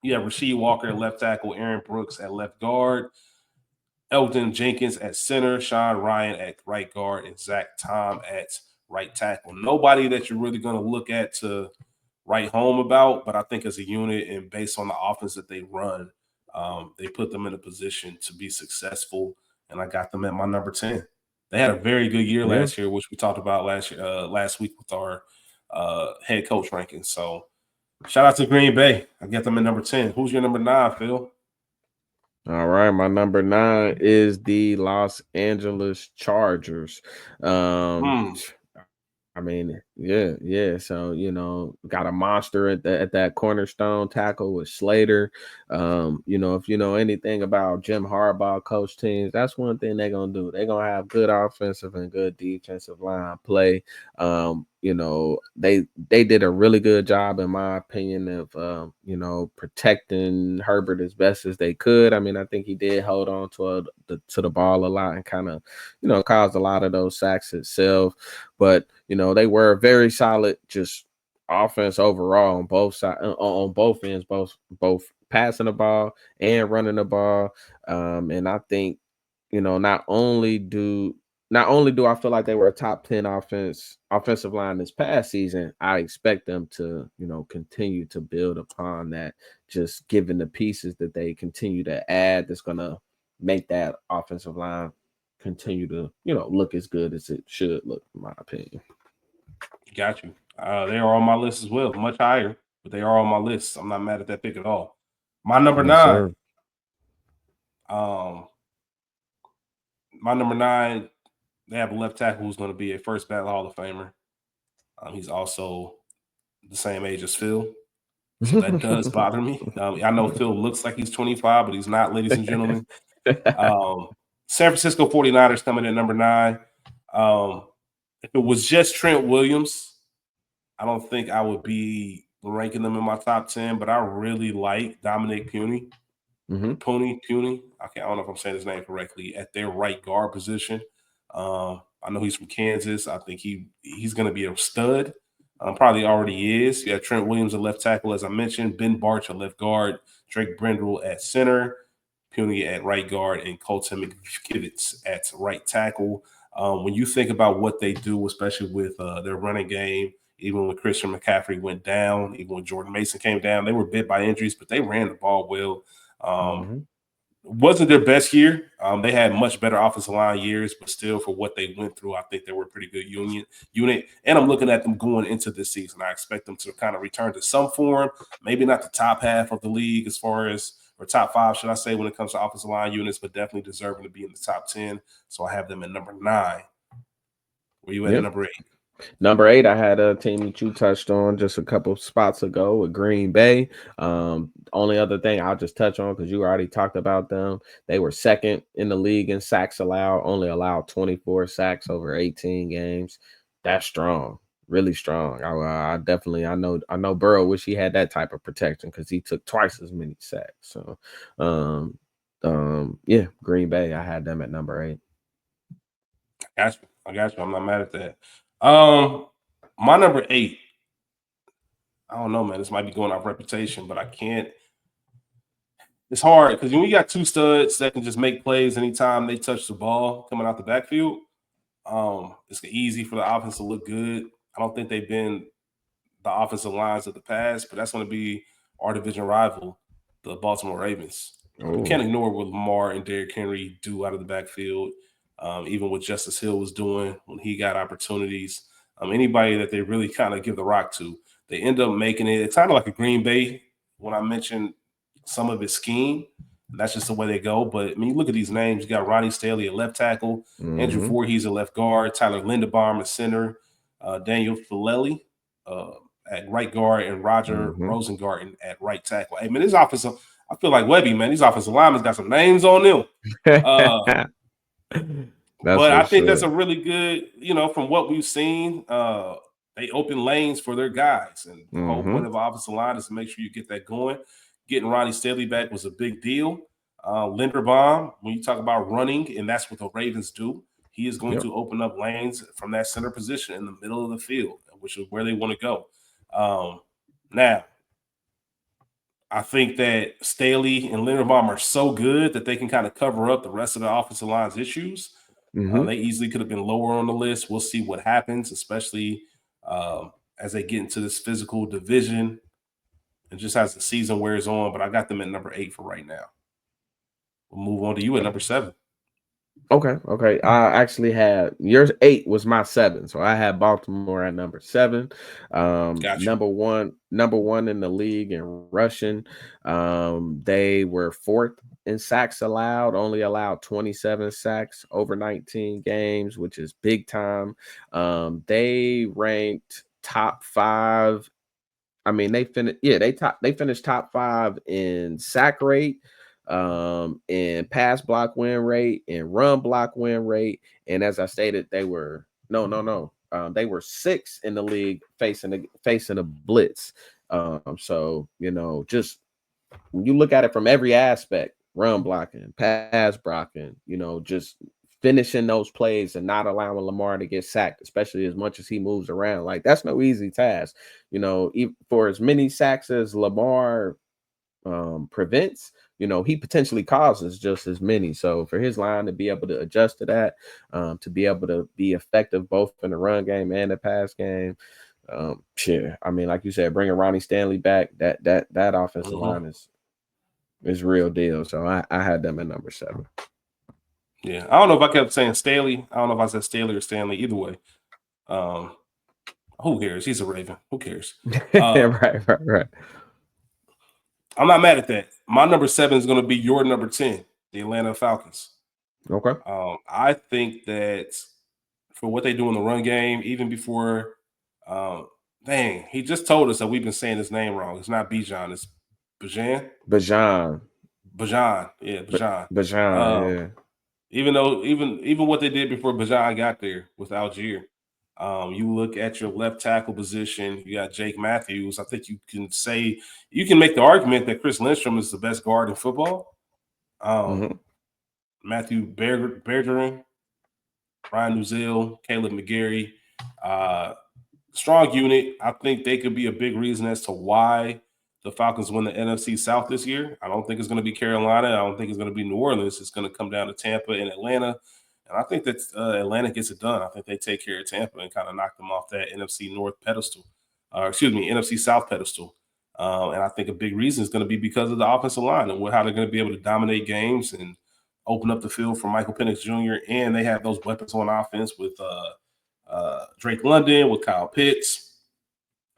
Rasheed Walker at left tackle, Aaron Brooks at left guard, Elton Jenkins at center, Sean Ryan at right guard, and Zach Tom at right tackle. Nobody that you're really going to look at to write home about, but I think as a unit and based on the offense that they run, they put them in a position to be successful, and I got them at my number 10. They had a very good year last year, which we talked about last week with our head coach rankings. So shout out to Green Bay. I got them at number 10. Who's your number 9, Phil? All right, my number 9 is the Los Angeles Chargers. I mean, yeah. So, got a monster at that cornerstone tackle with Slater. If you know anything about Jim Harbaugh coach teams, that's one thing they're gonna do. They're gonna have good offensive and good defensive line play. They did a really good job, in my opinion, of protecting Herbert as best as they could. I mean, I think he did hold on to the ball a lot and kind of caused a lot of those sacks itself. But they were very solid, just offense overall on both sides, on both ends, both passing the ball and running the ball. And I think not only do I feel like they were a top 10 offensive line this past season, I expect them to continue to build upon that, just given the pieces that they continue to add. That's gonna make that offensive line continue to look as good as it should look, in my opinion. Got you. They are on my list as well, much higher, but they are on my list. I'm not mad at that pick at all. My number Yes, 9. sir. My number 9, they have a left tackle who's going to be a first ballot Hall of Famer. He's also the same age as Phil. So that does bother me. I know Phil looks like he's 25, but he's not, ladies and gentlemen. San Francisco 49ers coming in at number 9. If it was just Trent Williams, I don't think I would be ranking them in my top 10, but I really like Dominic Puny. Puny. I don't know if I'm saying his name correctly, at their right guard position. I know he's from Kansas. I think he's going to be a stud. Probably already is. You have Trent Williams at left tackle, as I mentioned, Ben Barch at left guard, Drake Brendel at center, Puny at right guard, and Colton McKivitz at right tackle. When you think about what they do, especially with their running game, even when Christian McCaffrey went down, even when Jordan Mason came down, they were bit by injuries, but they ran the ball well. Wasn't their best year. They had much better offensive line years, but still, for what they went through, I think they were a pretty good unit. And I'm looking at them going into this season. I expect them to kind of return to some form, maybe not the top half of the league as far as, or top 5, should I say, when it comes to offensive line units, but definitely deserving to be in the top 10. So I have them at number 9. Where you at number 8? Number 8, I had a team that you touched on just a couple spots ago with Green Bay. Only other thing I'll just touch on, because you already talked about them. They were second in the league in sacks allowed, only allowed 24 sacks over 18 games. That's strong, really strong. I know Burrow wish he had that type of protection, because he took twice as many sacks. So, Green Bay, I had them at number 8. I got you. I'm not mad at that. My number 8, I don't know, man. This might be going off reputation, but I can't. It's hard because when you got 2 studs that can just make plays anytime they touch the ball coming out the backfield, it's easy for the offense to look good. I don't think they've been the offensive lines of the past, but that's going to be our division rival, the Baltimore Ravens. You can't ignore what Lamar and Derrick Henry do out of the backfield. Even what Justice Hill was doing when he got opportunities. Anybody that they really kind of give the rock to, they end up making it. It's kind of like a Green Bay when I mentioned some of his scheme. That's just the way they go. But I mean, you look at these names. You got Ronnie Staley at left tackle, Andrew Voorhees at left guard, Tyler Linderbaum at center, Daniel Filelli at right guard, and Roger Rosengarten at right tackle. Hey, man, this offensive, I feel like Webby, man. These offensive linemen got some names on them. But I think that's a really good, from what we've seen, they open lanes for their guys. And the whole point of offensive line is to make sure you get that going. Getting Ronnie Staley back was a big deal. Linderbaum, when you talk about running, and that's what the Ravens do, he is going to open up lanes from that center position in the middle of the field, which is where they want to go. Now, I think that Staley and Linderbaum are so good that they can kind of cover up the rest of the offensive line's issues. They easily could have been lower on the list. We'll see what happens, especially as they get into this physical division and just as the season wears on. But I got them at number 8 for right now. We'll move on to you at number 7. Okay. I actually had yours 8 was my 7, so I had Baltimore at number 7. Gotcha. Number one in the league in rushing. They were 4th in sacks allowed, only allowed 27 sacks over 19 games, which is big time. They ranked top 5. I mean, they finished top 5 in sack rate, in pass block win rate, and run block win rate. And as I stated, they were they were 6th in the league facing a blitz. So just when you look at it from every aspect, run blocking, pass blocking, just finishing those plays and not allowing Lamar to get sacked, especially as much as he moves around. Like, that's no easy task. For as many sacks as Lamar prevents, he potentially causes just as many. So for his line to be able to adjust to that, to be able to be effective both in the run game and the pass game, I mean, like you said, bringing Ronnie Stanley back, that offensive line is real deal. So I had them at number 7. Yeah, I don't know if I kept saying Staley. I don't know if I said Staley or Stanley. Either way, who cares? He's a Raven. Who cares? Right. I'm not mad at that. My number 7 is going to be your number 10, the Atlanta Falcons. Okay. I think that for what they do in the run game, even before Dang, he just told us that we've been saying his name wrong. It's not Bijan, it's Bajan. Bajan. Bajan, yeah, Bajan. Bajan, Um, yeah. even though even what they did before Bajan got there with Algier, you look at your left tackle position. You got Jake Matthews. I think you can make the argument that Chris Lindstrom is the best guard in football. Mm-hmm. Matthew Bergeron, Ryan Nuzil, Caleb McGarry, uh, strong unit. I think they could be a big reason as to why the Falcons win the NFC South this year. I don't think it's going to be Carolina. I don't think it's going to be New Orleans. It's going to come down to Tampa and Atlanta. And I think that Atlanta gets it done. I think they take care of Tampa and kind of knock them off that NFC North pedestal, NFC South pedestal. And I think a big reason is going to be because of the offensive line and how they're going to be able to dominate games and open up the field for Michael Penix Jr. And they have those weapons on offense with Drake London, with Kyle Pitts.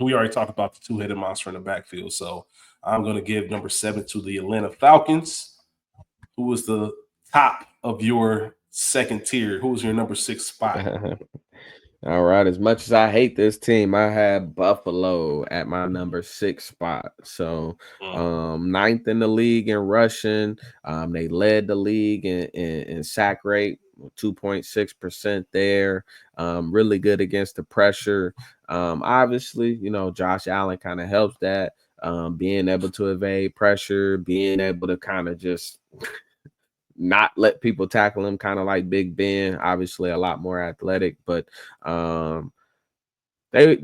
We already talked about the two-headed monster in the backfield. So I'm going to give number 7 to the Atlanta Falcons. Who was the top of your second tier? Who was your number 6 spot? All right. As much as I hate this team, I had Buffalo at my number 6 spot. So ninth in the league in rushing. They led the league in sack rate, 2.6% there. Really good against the pressure. Obviously, Josh Allen kind of helps that. Being able to evade pressure, being able to kind of just not let people tackle him, kind of like Big Ben, obviously a lot more athletic, but they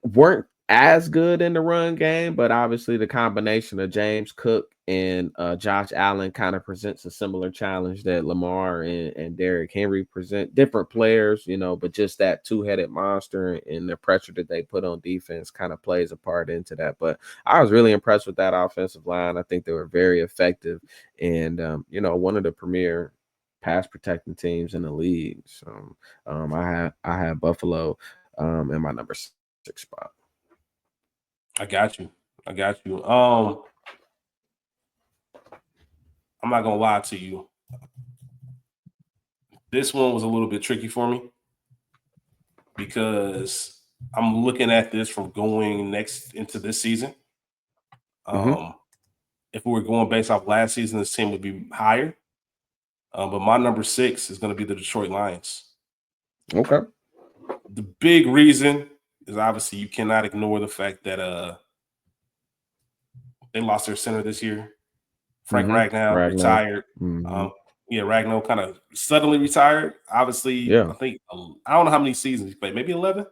weren't as good in the run game, but obviously the combination of James Cook and Josh Allen kind of presents a similar challenge that Lamar and Derrick Henry present. Different players, but just that two-headed monster and the pressure that they put on defense kind of plays a part into that. But I was really impressed with that offensive line. I think they were very effective and, one of the premier pass protecting teams in the league. So I had Buffalo in my number 6 spot. I got you. I'm not gonna lie to you. This one was a little bit tricky for me because I'm looking at this from going next into this season. If we were going based off last season, this team would be higher. But my number 6 is going to be the Detroit Lions. Okay. The big reason is obviously you cannot ignore the fact that they lost their center this year. Frank Ragnow retired. Ragnow kind of suddenly retired. Obviously, I think I don't know how many seasons he played. Maybe 11.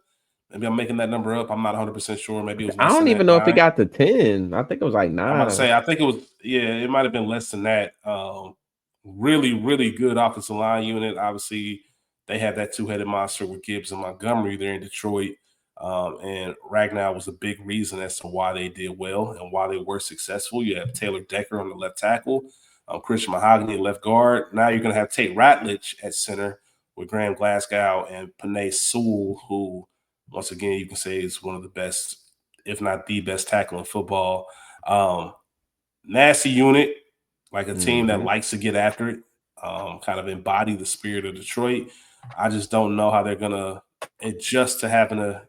Maybe I'm making that number up. I'm not 100% sure. Maybe it was less I don't than even that, know 9. if he got to 10. I think it was like 9. I'm about to say, I think it was, it might have been less than that. Really, really good offensive line unit. Obviously, they had that two-headed monster with Gibbs and Montgomery there in Detroit. And Ragnow was a big reason as to why they did well and why they were successful. You have Taylor Decker on the left tackle, Christian Mahogany at left guard. Now you're going to have Tate Ratledge at center with Graham Glasgow and Panay Sewell, who, once again, you can say is one of the best, if not the best tackle in football. Nasty unit, like a team that likes to get after it, kind of embody the spirit of Detroit. I just don't know how they're going to adjust to having to,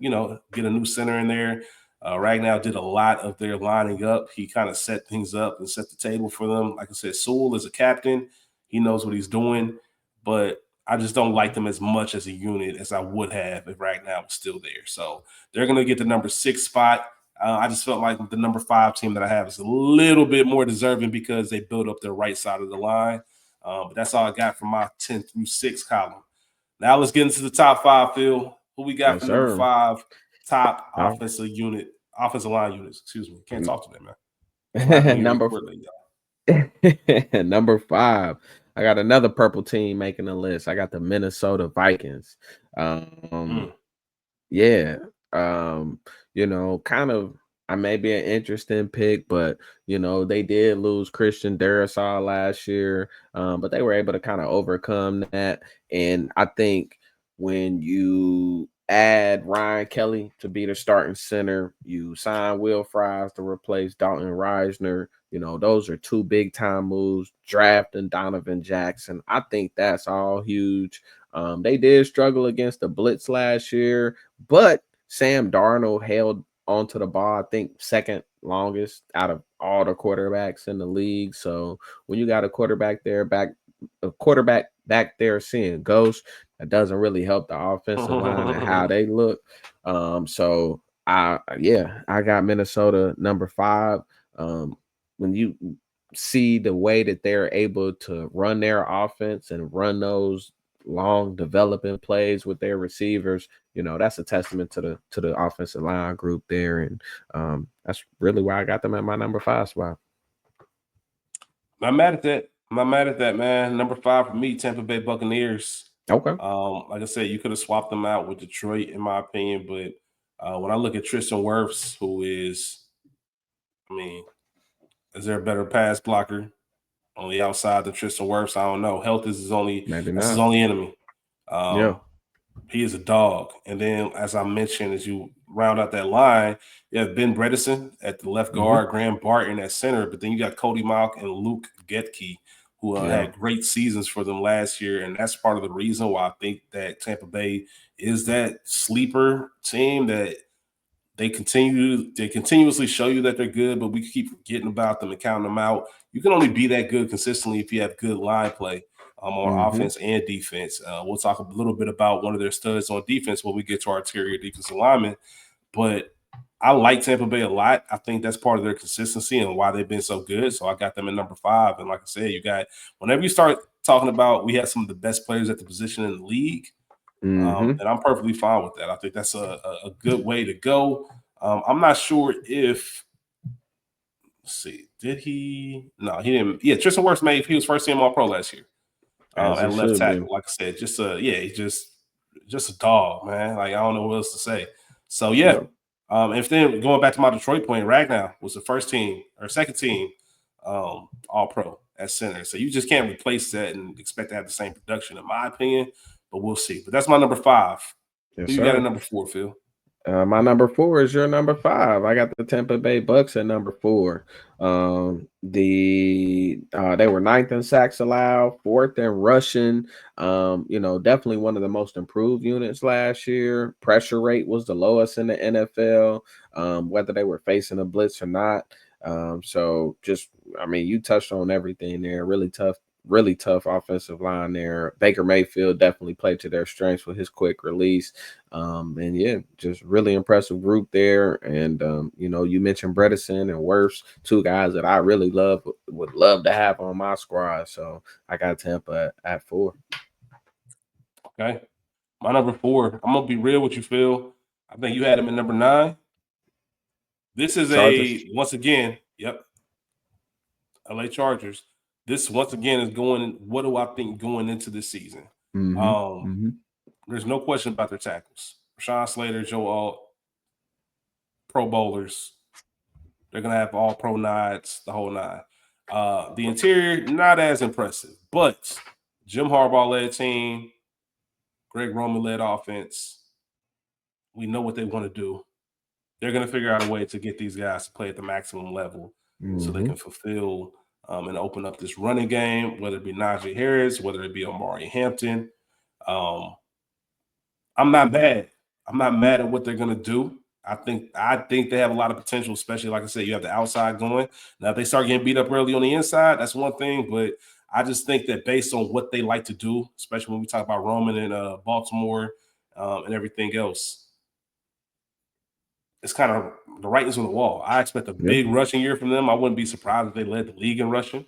get a new center in there. Ragnow did a lot of their lining up. He kind of set things up and set the table for them. Like I said, Sewell is a captain. He knows what he's doing, but I just don't like them as much as a unit as I would have if Ragnow was still there. So they're going to get the number 6 spot. I just felt like the number 5 team that I have is a little bit more deserving because they built up their right side of the line. But that's all I got from my 10 through 6 column. Now let's get into the top 5, Phil. Who we got for number 5 top offensive line units? Excuse me. Can't talk to them, man. Number 5. I got another purple team making the list. I got the Minnesota Vikings. Kind of I may be an interesting pick, but they did lose Christian Darrisaw last year, but they were able to kind of overcome that. And I think when you add Ryan Kelly to be the starting center, you sign Will Fries to replace Dalton Reisner. Those are 2 big time moves. Drafting Donovan Jackson, I think that's all huge. They did struggle against the blitz last year, but Sam Darnold held onto the ball, I think second longest out of all the quarterbacks in the league. So when you got a quarterback back there seeing ghosts, that doesn't really help the offensive line and how they look. So I got Minnesota number 5. When you see the way that they're able to run their offense and run those long developing plays with their receivers, that's a testament to the offensive line group there. And that's really why I got them at my number 5 spot. I'm not mad at that. I'm not mad at that, man. Number 5 for me, Tampa Bay Buccaneers. Okay. Like I said, you could have swapped them out with Detroit, in my opinion. But when I look at Tristan Wirfs, who is, I mean, is there a better pass blocker on the outside than Tristan Wirfs? I don't know. Health is his only enemy. Yeah. He is a dog. And then, as I mentioned, as you round out that line, you have Ben Bredesen at the left guard, Graham Barton at center, but then you got Cody Mauch and Luke Getke, who had great seasons for them last year. And that's part of the reason why I think that Tampa Bay is that sleeper team that they continuously show you that they're good, but we keep forgetting about them and counting them out. You can only be that good consistently if you have good line play on offense and defense. We'll talk a little bit about one of their studs on defense when we get to our interior defensive linemen. But I like Tampa Bay a lot. I think that's part of their consistency and why they've been so good. So I got them at number 5. And like I said, whenever you start talking about we have some of the best players at the position in the league, and I'm perfectly fine with that. I think that's a good way to go. I'm not sure if let's see, did he? No, he didn't. Yeah, Tristan Wirfs he was first team All Pro last year at left tackle. Like I said, he's just a dog, man. Like I don't know what else to say. So yeah. If then going back to my Detroit point, Ragnow was the first team or second team All Pro at center. So you just can't replace that and expect to have the same production, in my opinion. But we'll see. But that's my number 5. Yes, you got a number 4, Phil? My number 4 is your number 5. I got the Tampa Bay Bucks at number 4. They were 9th in sacks allowed, 4th in rushing. Definitely one of the most improved units last year. Pressure rate was the lowest in the NFL, whether they were facing a blitz or not. You touched on everything there. Really tough offensive line there. Baker Mayfield definitely played to their strengths with his quick release. Just really impressive group there. And, you mentioned Bredesen and Wirfs, 2 guys that I really would love to have on my squad. So I got Tampa at 4. Okay. My number 4, I'm going to be real with you, Phil. I think you had him at number 9. This is once again, LA Chargers. This once again is what do I think going into this season? There's no question about their tackles. Rashawn Slater, Joe Alt, Pro Bowlers. They're going to have all pro nods, the whole 9. The interior, not as impressive, but Jim Harbaugh led team, Greg Roman led offense. We know what they want to do. They're going to figure out a way to get these guys to play at the maximum level so they can fulfill and open up this running game, whether it be Najee Harris, whether it be Omari Hampton. I'm not mad. I'm not mad at what they're going to do. I think they have a lot of potential, especially, like I said, you have the outside going. Now, if they start getting beat up early on the inside, that's one thing. But I just think that based on what they like to do, especially when we talk about Roman and Baltimore and everything else, it's kind of the writing's on the wall. I expect a big rushing year from them. I wouldn't be surprised if they led the league in rushing.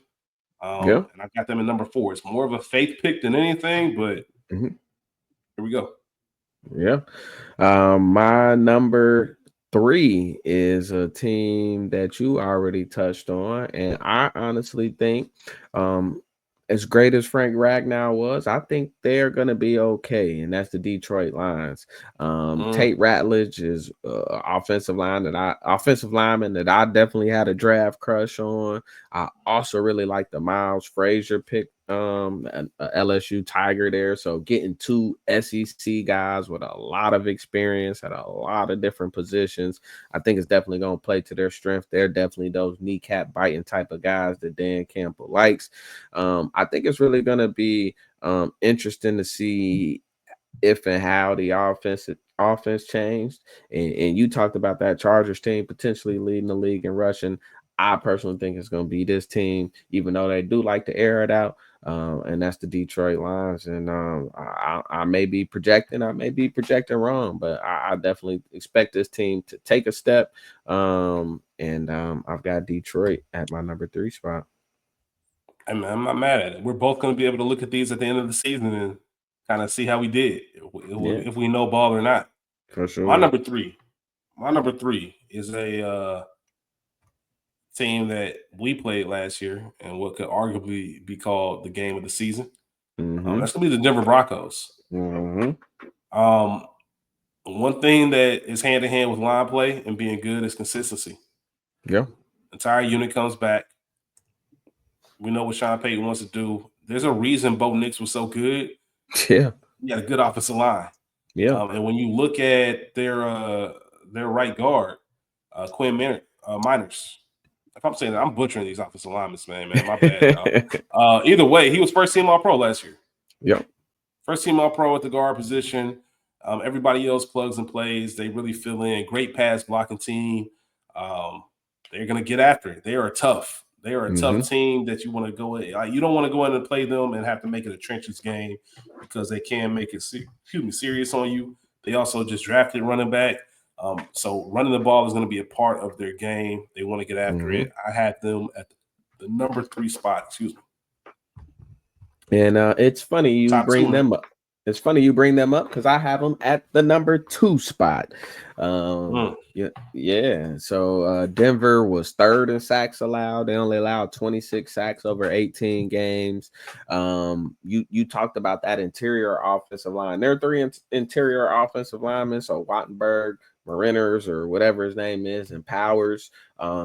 And I got them at number 4. It's more of a faith pick than anything, but here we go. Yeah. My number 3 is a team that you already touched on. And I honestly think as great as Frank Ragnow was, I think they're going to be okay. And that's the Detroit Lions. Tate Ratledge is offensive lineman that I definitely had a draft crush on. I also really like the Miles Frazier pick, an LSU Tiger there. So getting 2 SEC guys with a lot of experience at a lot of different positions, I think it's definitely going to play to their strength. They're definitely those kneecap biting type of guys that Dan Campbell likes. I think it's really going to be interesting to see if and how the offense changed, and you talked about that Chargers team potentially leading the league in rushing. I personally think it's going to be this team, even though they do like to air it out. And that's the Detroit Lions. And I may be projecting, wrong, but I definitely expect this team to take a step. I've got Detroit at my number 3 spot. Hey man, I'm not mad at it. We're both going to be able to look at these at the end of the season and kind of see how we did, Yeah, if we know ball or not. for My sure. number three, is a team that we played last year and what could arguably be called the game of the season. Mm-hmm. That's going to be the Denver Broncos. Mm-hmm. One thing that is hand in hand with line play and being good is consistency. Yeah. Entire unit comes back. We know what Sean Payton wants to do. There's a reason Bo Nix was so good. Yeah. He got a good offensive line. Yeah. And when you look at their right guard, Quinn Miners. If I'm saying that, I'm butchering these offensive linemen, man. My bad, y'all. Either way, he was first team All Pro last year. Yep. First team All Pro at the guard position. Everybody else plugs and plays. They really fill in. Great pass blocking team. They're gonna get after it. They are tough. They are a tough team that you want to go in. You don't want to go in and play them and have to make it a trenches game because they can make it serious on you. They also just drafted running back. So running the ball is going to be a part of their game. They want to get after it. I had them at the number 3 spot. Excuse me. And it's funny you bring them up. It's funny you bring them up because I have them at the number 2 spot. Yeah. So Denver was 3rd in sacks allowed. They only allowed 26 sacks over 18 games. You talked about that interior offensive line. There are 3 interior offensive linemen. So Wattenberg, Mariners, or whatever his name is, and Powers.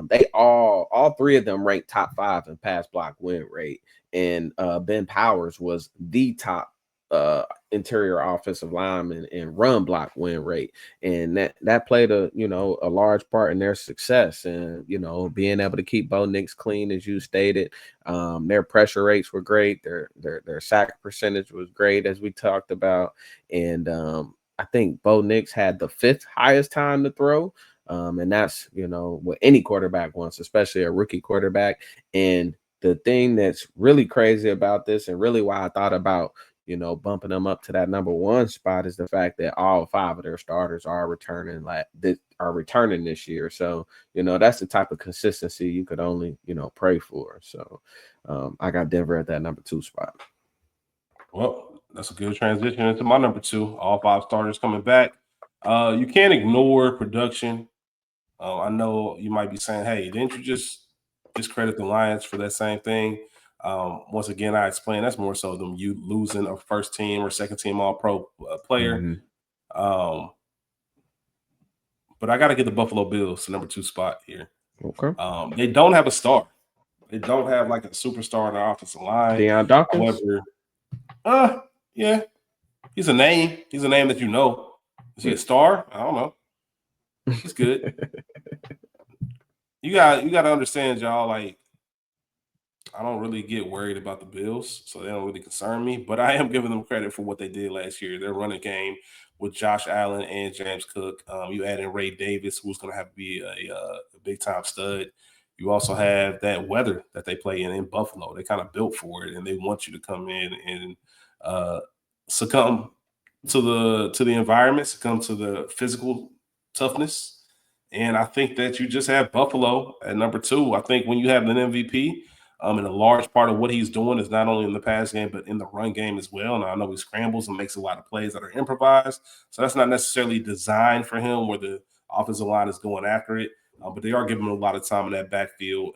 They all 3 of them ranked top 5 in pass block win rate. And Ben Powers was the top interior offensive lineman and run block win rate, and that played a large part in their success. And being able to keep Bo Nix clean, as you stated, their pressure rates were great, their sack percentage was great, as we talked about. And I think Bo Nix had the 5th highest time to throw, and that's what any quarterback wants, especially a rookie quarterback. And the thing that's really crazy about this, and really why I thought about bumping them up to that number 1 spot, is the fact that all 5 of their starters are returning this year. So that's the type of consistency you could only pray for. So I got Denver at that number 2 spot. Well, that's a good transition into my number 2. All 5 starters coming back. You can't ignore production. I know you might be saying, "Hey, didn't you just discredit the Lions for that same thing?" Once again, I explain that's more so them you losing a first team or second team All Pro player. But I got to get the Buffalo Bills to number 2 spot here. Okay. They don't have a star. They don't have like a superstar in their offensive line. Deion Dawkins. However, yeah, he's a name. He's a name that you know. Is he a star? I don't know. He's good. You got to understand, y'all. Like, I don't really get worried about the Bills, so they don't really concern me. But I am giving them credit for what they did last year. Their running game with Josh Allen and James Cook. You add in Ray Davis, who's going to have to be a big time stud. You also have that weather that they play in Buffalo. They kind of built for it, and they want you to come in and succumb to the environment, succumb to the physical toughness. And I think that you just have Buffalo at number 2. I think when you have an MVP, and a large part of what he's doing is not only in the pass game, but in the run game as well. And I know he scrambles and makes a lot of plays that are improvised. So that's not necessarily designed for him where the offensive line is going after it. But they are giving him a lot of time in that backfield.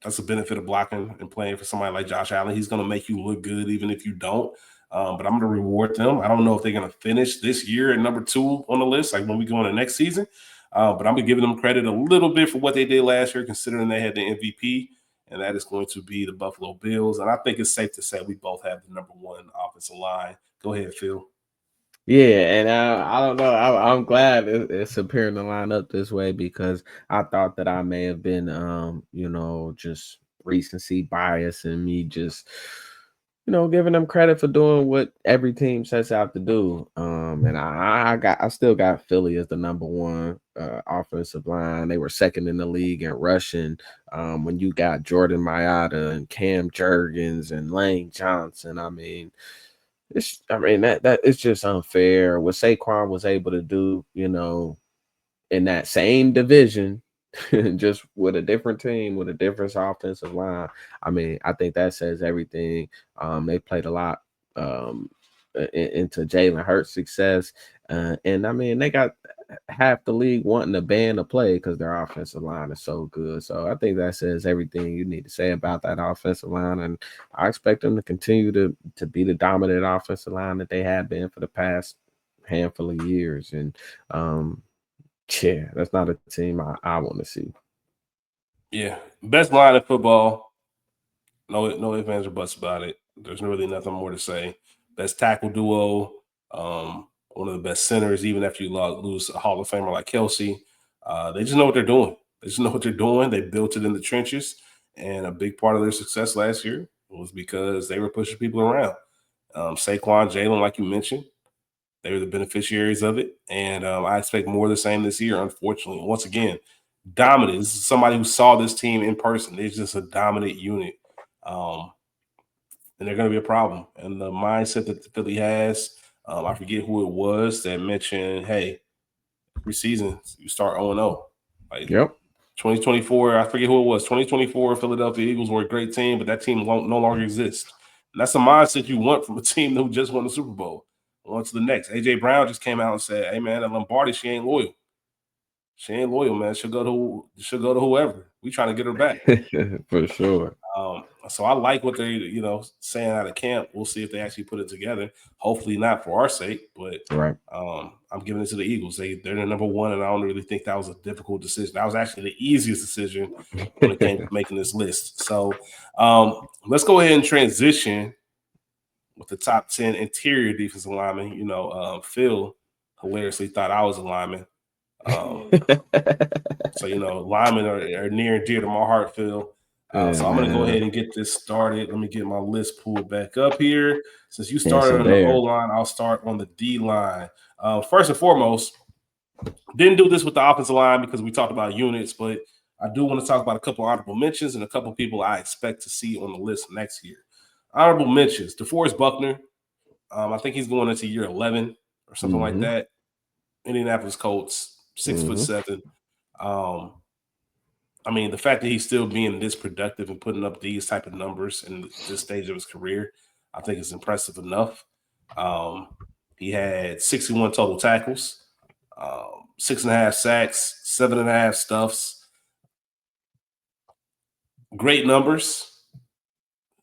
That's a benefit of blocking and playing for somebody like Josh Allen. He's going to make you look good even if you don't. But I'm going to reward them. I don't know if they're going to finish this year at number 2 on the list, like when we go into next season. But I'm going to give them credit a little bit for what they did last year, considering they had the MVP, and that is going to be the Buffalo Bills. And I think it's safe to say we both have the number 1 offensive line. Go ahead, Phil. Yeah, and I don't know. I'm glad it's appearing to line up this way, because I thought that I may have been, just recency bias and me just giving them credit for doing what every team sets out to do. And I still got Philly as the number one offensive line. They were second in the league in rushing. When you got Jordan Mailata and Cam Jurgens and Lane Johnson, that it's just unfair. What Saquon was able to do, in that same division, just with a different team, with a different offensive line. I think that says everything. They played a lot into Jalen Hurts' success. And they got half the league wanting the band to play because their offensive line is so good. So I think that says everything you need to say about that offensive line. And I expect them to continue to be the dominant offensive line that they have been for the past handful of years. And yeah, that's not a team I want to see. Yeah, best line in football. No ifs, ands, or buts about it. There's really nothing more to say. Best tackle duo. One of the best centers, even after you lose a Hall of Famer like Kelsey. They just know what they're doing. They just know what they're doing. They built it in the trenches. And a big part of their success last year was because they were pushing people around. Saquon, Jalen, like you mentioned, they were the beneficiaries of it. And I expect more of the same this year, unfortunately. Once again, dominant. This is somebody who saw this team in person. They're just a dominant unit. And they're going to be a problem. And the mindset that Philly has, I forget who it was that mentioned, hey, preseason, you start 0-0. Like, Yep. 2024, I forget who it was. 2024, Philadelphia Eagles were a great team, but that team no longer exists. And that's the mindset you want from a team who just won the Super Bowl. On to the next. A.J. Brown just came out and said, hey, man, that Lombardi, she ain't loyal. She ain't loyal, man. She'll go to whoever. We trying to get her back. For sure. So I like what they're, saying out of camp. We'll see if they actually put it together. Hopefully not for our sake, but right. I'm giving it to the Eagles. They're the number one, and I don't really think that was a difficult decision. That was actually the easiest decision when it came to making this list. So let's go ahead and transition with the top 10 interior defensive linemen. Phil hilariously thought I was a lineman. So, linemen are near and dear to my heart, Phil. So I'm going to go ahead and get this started. Let me get my list pulled back up here. Since you started on the O-line, I'll start on the D-line. First and foremost, didn't do this with the offensive line because we talked about units, but I do want to talk about a couple honorable mentions and a couple people I expect to see on the list next year. Honorable mentions, DeForest Buckner. I think he's going into year 11 or something like that. Indianapolis Colts, 6'7". The fact that he's still being this productive and putting up these type of numbers in this stage of his career, I think is impressive enough. He had 61 total tackles, 6.5 sacks, 7.5 stuffs. Great numbers.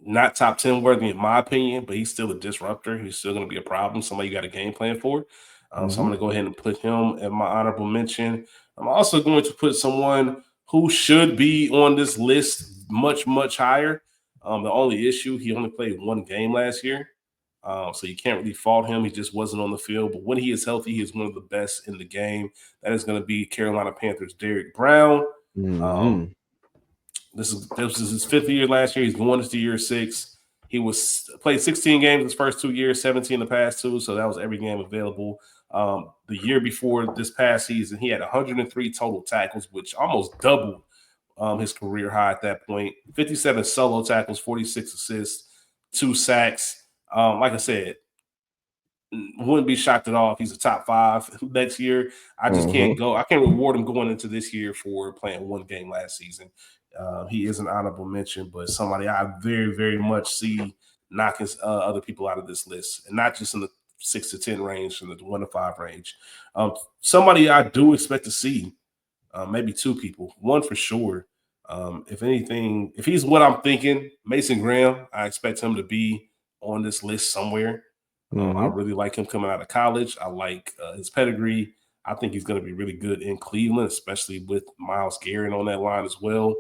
Not top 10 worthy in my opinion, but he's still a disruptor. He's still going to be a problem. Somebody you got a game plan for. So I'm going to go ahead and put him in my honorable mention. I'm also going to put someone who should be on this list much, much higher. The only issue, he only played one game last year. So you can't really fault him. He just wasn't on the field. But when he is healthy, he is one of the best in the game. That is going to be Carolina Panthers' Derrick Brown. This is his fifth year last year. He's going into year 6. He played 16 games his first 2 years, 17 the past 2. So that was every game available. The year before this past season, he had 103 total tackles, which almost doubled his career high at that point. 57 solo tackles, 46 assists, 2 sacks. Like I said, wouldn't be shocked at all if he's a top 5 next year. I just can't go. I can't reward him going into this year for playing one game last season. He is an honorable mention, but somebody I very, very much see knocking other people out of this list, and not just in the 6 to 10 range, in the 1 to 5 range. Somebody I do expect to see, maybe 2 people, one for sure. If anything, if he's what I'm thinking, Mason Graham, I expect him to be on this list somewhere. I really like him coming out of college. I like his pedigree. I think he's going to be really good in Cleveland, especially with Myles Garrett on that line as well.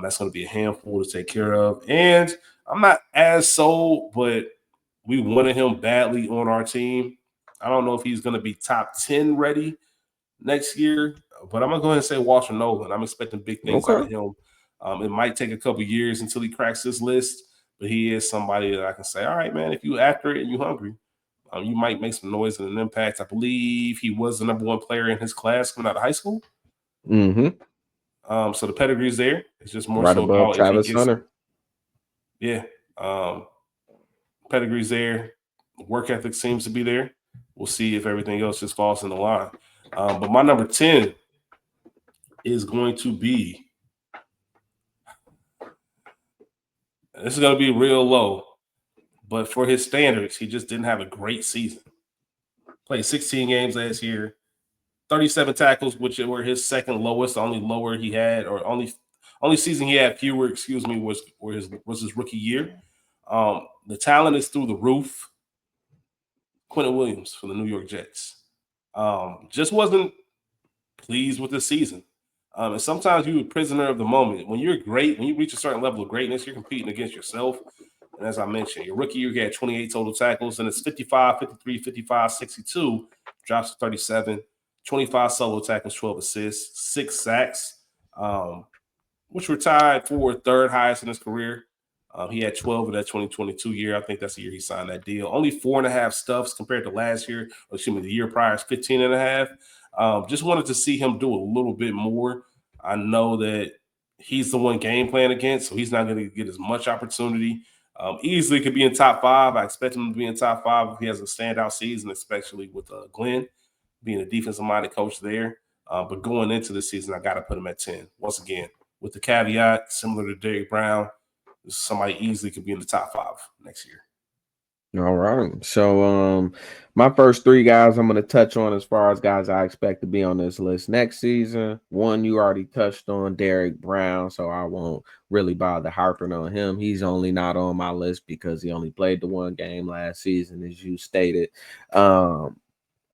That's going to be a handful to take care of. And I'm not as sold, but we wanted him badly on our team. I don't know if he's going to be top 10 ready next year, but I'm going to go ahead and say Walter Nolan. I'm expecting big things out of him. It might take a couple years until he cracks this list, but he is somebody that I can say, all right, man, if you after it and you hungry, you might make some noise and an impact. I believe he was the number one player in his class coming out of high school. So the pedigree's there. It's just more Right so above about if he Travis gets Hunter. Yeah. Pedigree's there. Work ethic seems to be there. We'll see if everything else just falls in the line. But my number 10 is going to be, this is going to be real low, but for his standards, he just didn't have a great season. Played 16 games last year, 37 tackles, which were his second lowest. The only lower he had, or only season he had fewer, was his rookie year. The talent is through the roof. Quentin Williams for the New York Jets. Just wasn't pleased with the season. And sometimes you're a prisoner of the moment. When you're great, when you reach a certain level of greatness, you're competing against yourself. And as I mentioned, your rookie year, you had 28 total tackles, and it's 55, 53, 55, 62, drops to 37, 25 solo tackles, 12 assists, 6 sacks, which were tied for third highest in his career. He had 12 in that 2022 year. I think that's the year he signed that deal. Only 4.5 stuffs compared to last year, or excuse me, the year prior is 15.5. Just wanted to see him do a little bit more. I know that he's the one game plan against, so he's not going to get as much opportunity. Easily could be in top 5. I expect him to be in top 5 if he has a standout season, especially with Glenn being a defensive-minded coach there. But going into the season, I got to put him at 10. Once again, with the caveat, similar to Derrick Brown, somebody easily could be in the top 5 next year. All right. So my first 3 guys I'm going to touch on as far as guys I expect to be on this list next season. One you already touched on, Derrick Brown, so I won't really bother harping on him. He's only not on my list because he only played the one game last season, as you stated. And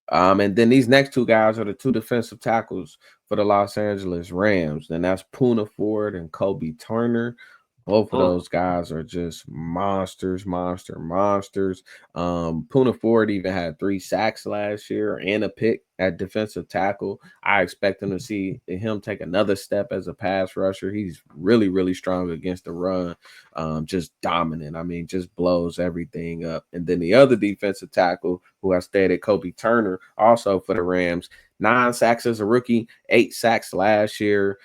then these next 2 guys are the 2 defensive tackles for the Los Angeles Rams, and that's Poona Ford and Kobe Turner. Both of those guys are just monsters. Poona Ford even had 3 sacks last year and a pick at defensive tackle. I expect him to see him take another step as a pass rusher. He's really strong against the run, just dominant. I mean, just blows everything up. And then the other defensive tackle, who I stated, Kobe Turner, also for the Rams, 9 sacks as a rookie, 8 sacks last year.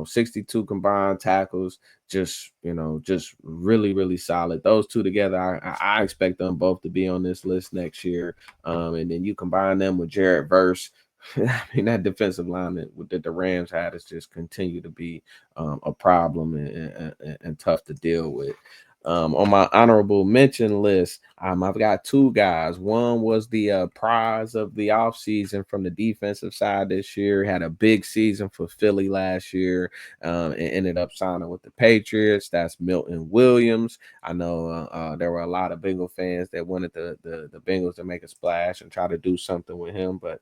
62 combined tackles, just really solid. Those 2 together, I expect them both to be on this list next year. And then you combine them with Jared Verse. I mean, that defensive line that the Rams had is just continue to be a problem and tough to deal with. On my honorable mention list, I've got 2 guys. One was the prize of the offseason from the defensive side this year. Had a big season for Philly last year and ended up signing with the Patriots. That's Milton Williams. I know there were a lot of Bengal fans that wanted the Bengals to make a splash and try to do something with him, but,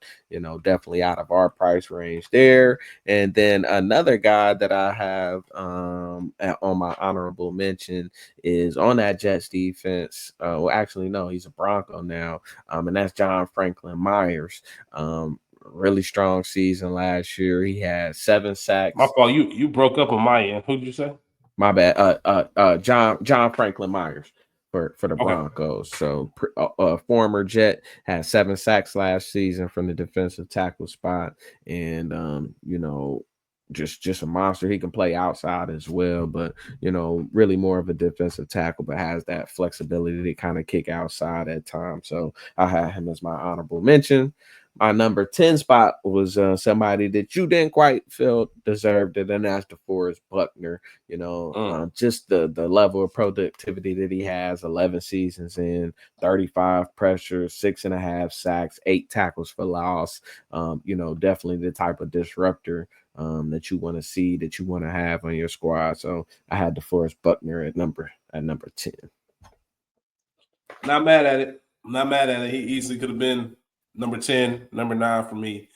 definitely out of our price range there. And then another guy that I have on my honorable mention is on that Jets defense. Well, actually, no, he's a Bronco now. And that's John Franklin Myers. Really strong season last year. He had 7 sacks. My fault. You broke up on my end. Who did you say? My bad. John Franklin Myers for the Broncos. So former Jet had 7 sacks last season from the defensive tackle spot, and just a monster. He can play outside as well, but really more of a defensive tackle, but has that flexibility to kind of kick outside at times. So I had him as my honorable mention. My number 10 spot was somebody that you didn't quite feel deserved it, and that's DeForest Buckner. Just the level of productivity that he has, 11 seasons in, 35 pressures, 6.5 sacks, 8 tackles for loss. Definitely the type of disruptor that you want to see, that you want to have on your squad. So I had DeForest Buckner at number 10. Not mad at it. He easily could have been number 10, number 9 for me.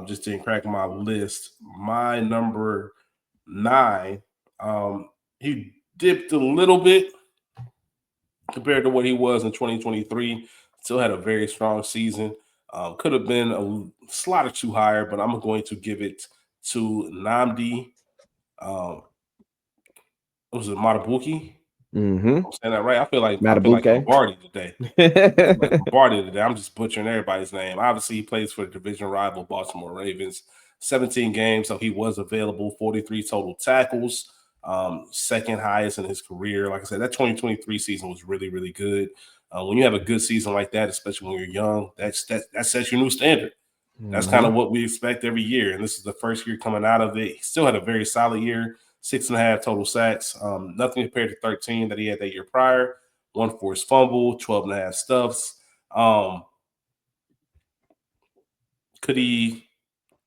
Just didn't crack my list. My number 9, he dipped a little bit compared to what he was in 2023. Still had a very strong season. Could have been a slot or 2 higher, but I'm going to give it to Nnamdi. Was it Matabuki? Mm-hmm. I'm saying that right. I feel like Matabuke. Lombardi today. Like Lombardi today. I'm just butchering everybody's name. Obviously, he plays for the division rival Baltimore Ravens. 17 games, so he was available. 43 total tackles, second highest in his career. Like I said, that 2023 season was really, really good. When you have a good season like that, especially when you're young, that sets your new standard. That's kind of what we expect every year. And this is the first year coming out of it. He still had a very solid year, 6.5 total sacks. Nothing compared to 13 that he had that year prior. One forced fumble, 12.5 stuffs. Could he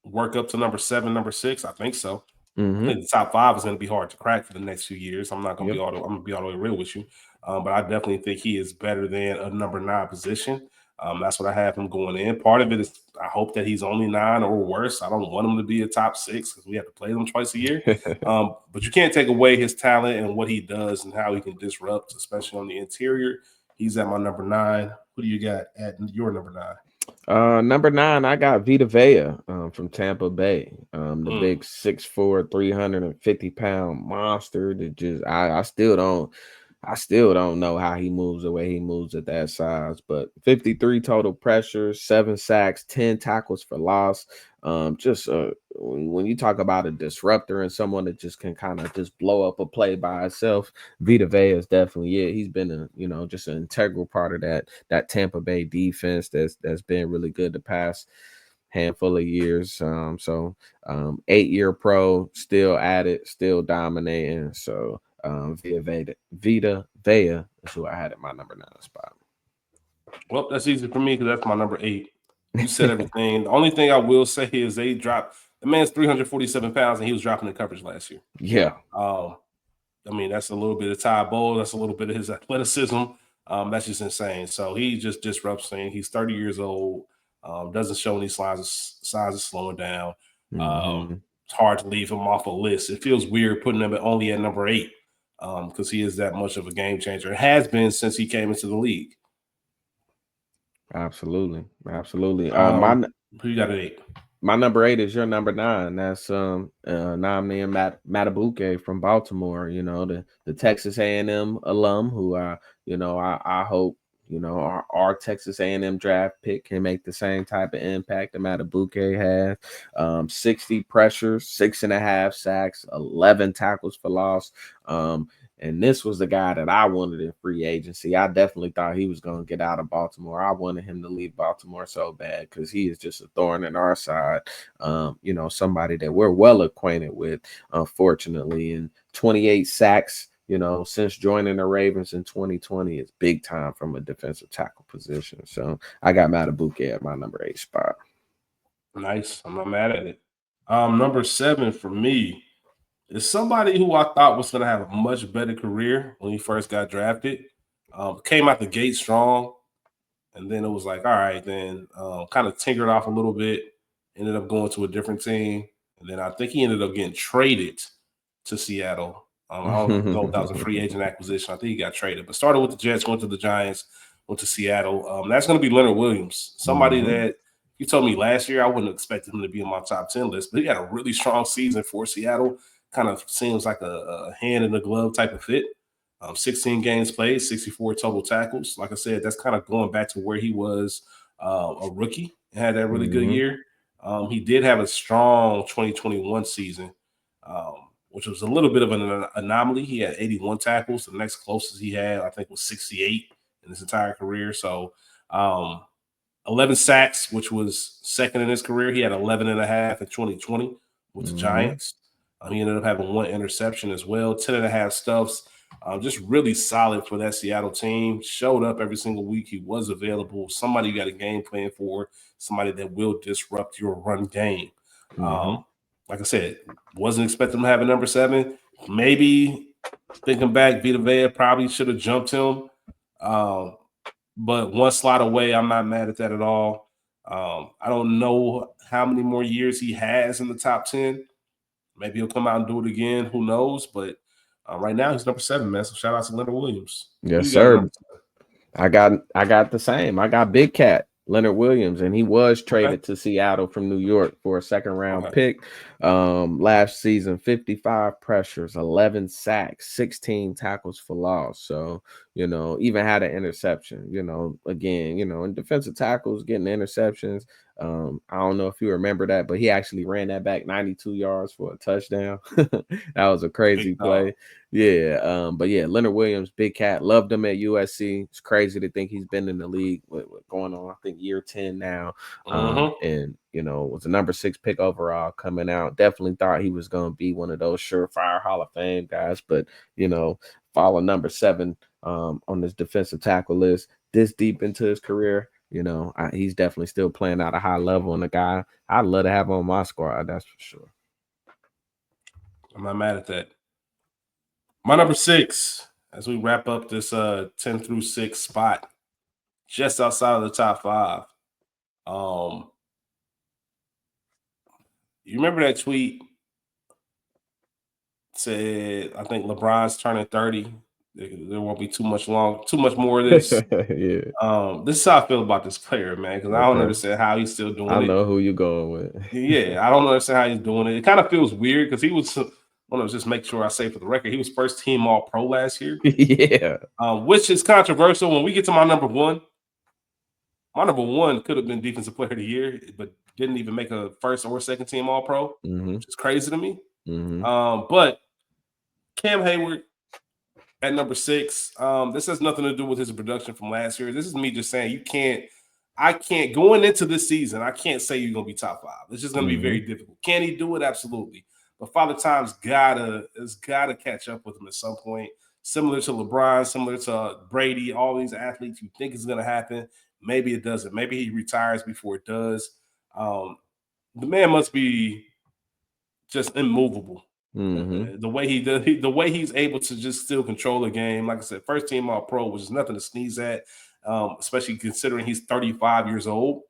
work up to number 7, number 6? I think so. I think the top 5 is going to be hard to crack for the next few years. I'm not going to be I'm going to be all the way real with you. But I definitely think he is better than a number 9 position. That's what I have him going in. Part of it is I hope that he's only 9 or worse. I don't want him to be a top 6 because we have to play them twice a year. But you can't take away his talent and what he does and how he can disrupt, especially on the interior. He's at my number 9. Who do you got at your number 9? Number 9, I got Vita Vea from Tampa Bay. The big 6'4", 350-pound monster that just I still don't know how he moves the way he moves at that size, but 53 total pressures, 7 sacks, 10 tackles for loss. When you talk about a disruptor and someone that just can kind of just blow up a play by itself, Vita Vea is definitely it. He's been just an integral part of that Tampa Bay defense that's been really good the past handful of years. 8-year pro, still at it, still dominating. So Vita Vea is who I had at my number 9 spot. Well, that's easy for me because that's my number 8. You said everything. The only thing I will say is they dropped the man's 347 pounds and he was dropping the coverage last year. Yeah. I mean, that's a little bit of Ty Bowl. That's a little bit of his athleticism. That's just insane. So he just disrupts things. He's 30 years old. Doesn't show any signs of slowing down. It's hard to leave him off a list. It feels weird putting him only at number 8 because he is that much of a game changer. It has been since he came into the league. Absolutely. Who you got at 8? My number 8 is your number 9. That's Nnamdi Matabuke from Baltimore. The Texas A&M alum who I hope our Texas A&M draft pick can make the same type of impact that Matabuke has. 60 pressures, 6.5 sacks, 11 tackles for loss. And this was the guy that I wanted in free agency. I definitely thought he was going to get out of Baltimore. I wanted him to leave Baltimore so bad because he is just a thorn in our side. Somebody that we're well acquainted with, unfortunately. And 28 sacks, since joining the Ravens in 2020 is big time from a defensive tackle position. So I got Matabuke at my number 8 spot. Nice. I'm not mad at it. Number 7 for me is somebody who I thought was going to have a much better career when he first got drafted. Came out the gate strong, and then it was like, all right, then kind of tinkered off a little bit, ended up going to a different team, and then I think he ended up getting traded to Seattle. I don't know if that was a free agent acquisition. I think he got traded, but started with the Jets, went to the Giants, went to Seattle. That's going to be Leonard Williams, somebody that you told me last year I wouldn't have expected him to be on my top 10 list, but he had a really strong season for Seattle. Kind of seems like a hand in the glove type of fit. 16 games played, 64 total tackles. Like I said, that's kind of going back to where he was a rookie and had that really good year. He did have a strong 2021 season, which was a little bit of an anomaly. He had 81 tackles. The next closest he had, I think, was 68 in his entire career. So 11 sacks, which was second in his career. He had 11 and a half in 2020 with the Giants. He ended up having 1 interception as well, 10.5 stuffs. Just really solid for that Seattle team. Showed up every single week. He was available. Somebody you got a game plan for, somebody that will disrupt your run game. Like I said, wasn't expecting him to have a number 7. Maybe thinking back, Vita Vea probably should have jumped him. But one slot away, I'm not mad at that at all. I don't know how many more years he has in the top 10. Maybe he'll come out and do it again. Who knows? But right now he's number 7, man. So shout out to Leonard Williams. Yes, sir. I got the same. I got Big Cat, Leonard Williams, and he was traded to Seattle from New York for a second-round pick. Last season, 55 pressures, 11 sacks, 16 tackles for loss. So, even had an interception, again, in defensive tackles, getting interceptions. I don't know if you remember that, but he actually ran that back 92 yards for a touchdown. That was a crazy Big dog. play. Yeah. But yeah, Leonard Williams, big cat, loved him at USC. It's crazy to think he's been in the league with going on, I think, year 10 now. And was a number 6 pick overall coming out. Definitely thought he was going to be one of those surefire Hall of Fame guys, but follow number 7 on this defensive tackle list this deep into his career. He's definitely still playing at a high level, and a guy I'd love to have on my squad. That's for sure. I'm not mad at that. My number 6, as we wrap up this 10 through 6 spot, just outside of the top 5. You remember that tweet said, I think LeBron's turning 30. There won't be too much more of this. Yeah. This is how I feel about this player, man, because I don't understand how he's still doing it. I know who you're going with. Yeah, I don't understand how he's doing it. It kind of feels weird because he was, I want to just make sure I say for the record, he was first team All-Pro last year. Yeah. Which is controversial. When we get to my number 1 could have been Defensive Player of the Year, but didn't even make a first or second team All-Pro, which is crazy to me. But Cam Hayward at number 6. This has nothing to do with his production from last year. This is me just saying I can't going into this season. I can't say you're gonna be top 5. It's just gonna be very difficult. Can he do it? Absolutely. But Father Time's gotta catch up with him at some point. Similar to LeBron, similar to Brady, all these athletes you think is gonna happen. Maybe it doesn't. Maybe he retires before it does. The man must be just immovable. The way he's able to just still control a game. Like I said, first team All-Pro, which is nothing to sneeze at, especially considering he's 35 years old.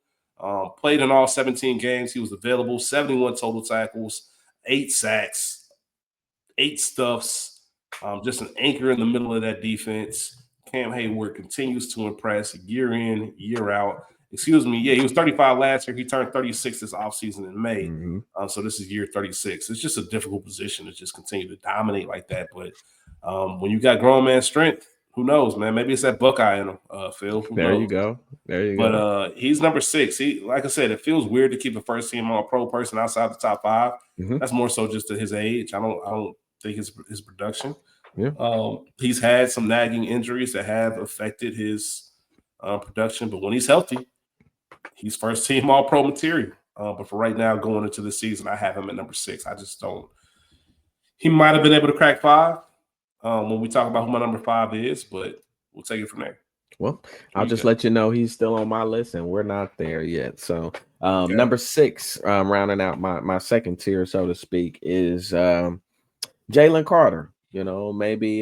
Played in all 17 games. He was available, 71 total tackles, 8 sacks, 8 stuffs, just an anchor in the middle of that defense. Cam Hayward continues to impress year in, year out. Excuse me. Yeah, he was 35 last year. He turned 36 this offseason in May. So this is year 36. It's just a difficult position to just continue to dominate like that. But when you got grown man strength, who knows, man? Maybe it's that Buckeye in him, Phil. There you go. But he's number 6. He, like I said, it feels weird to keep a first team All-Pro person outside the top 5. That's more so just to his age. I don't think his production. Yeah. He's had some nagging injuries that have affected his production, but when he's healthy, he's first team All-Pro material. But for right now, going into the season, I have him at number 6. I just don't. He might have been able to crack 5 when we talk about who my number 5 is, but we'll take it from there. Well, I'll just let you know he's still on my list, and we're not there yet. So number 6, rounding out my second tier, so to speak, is Jalen Carter. Maybe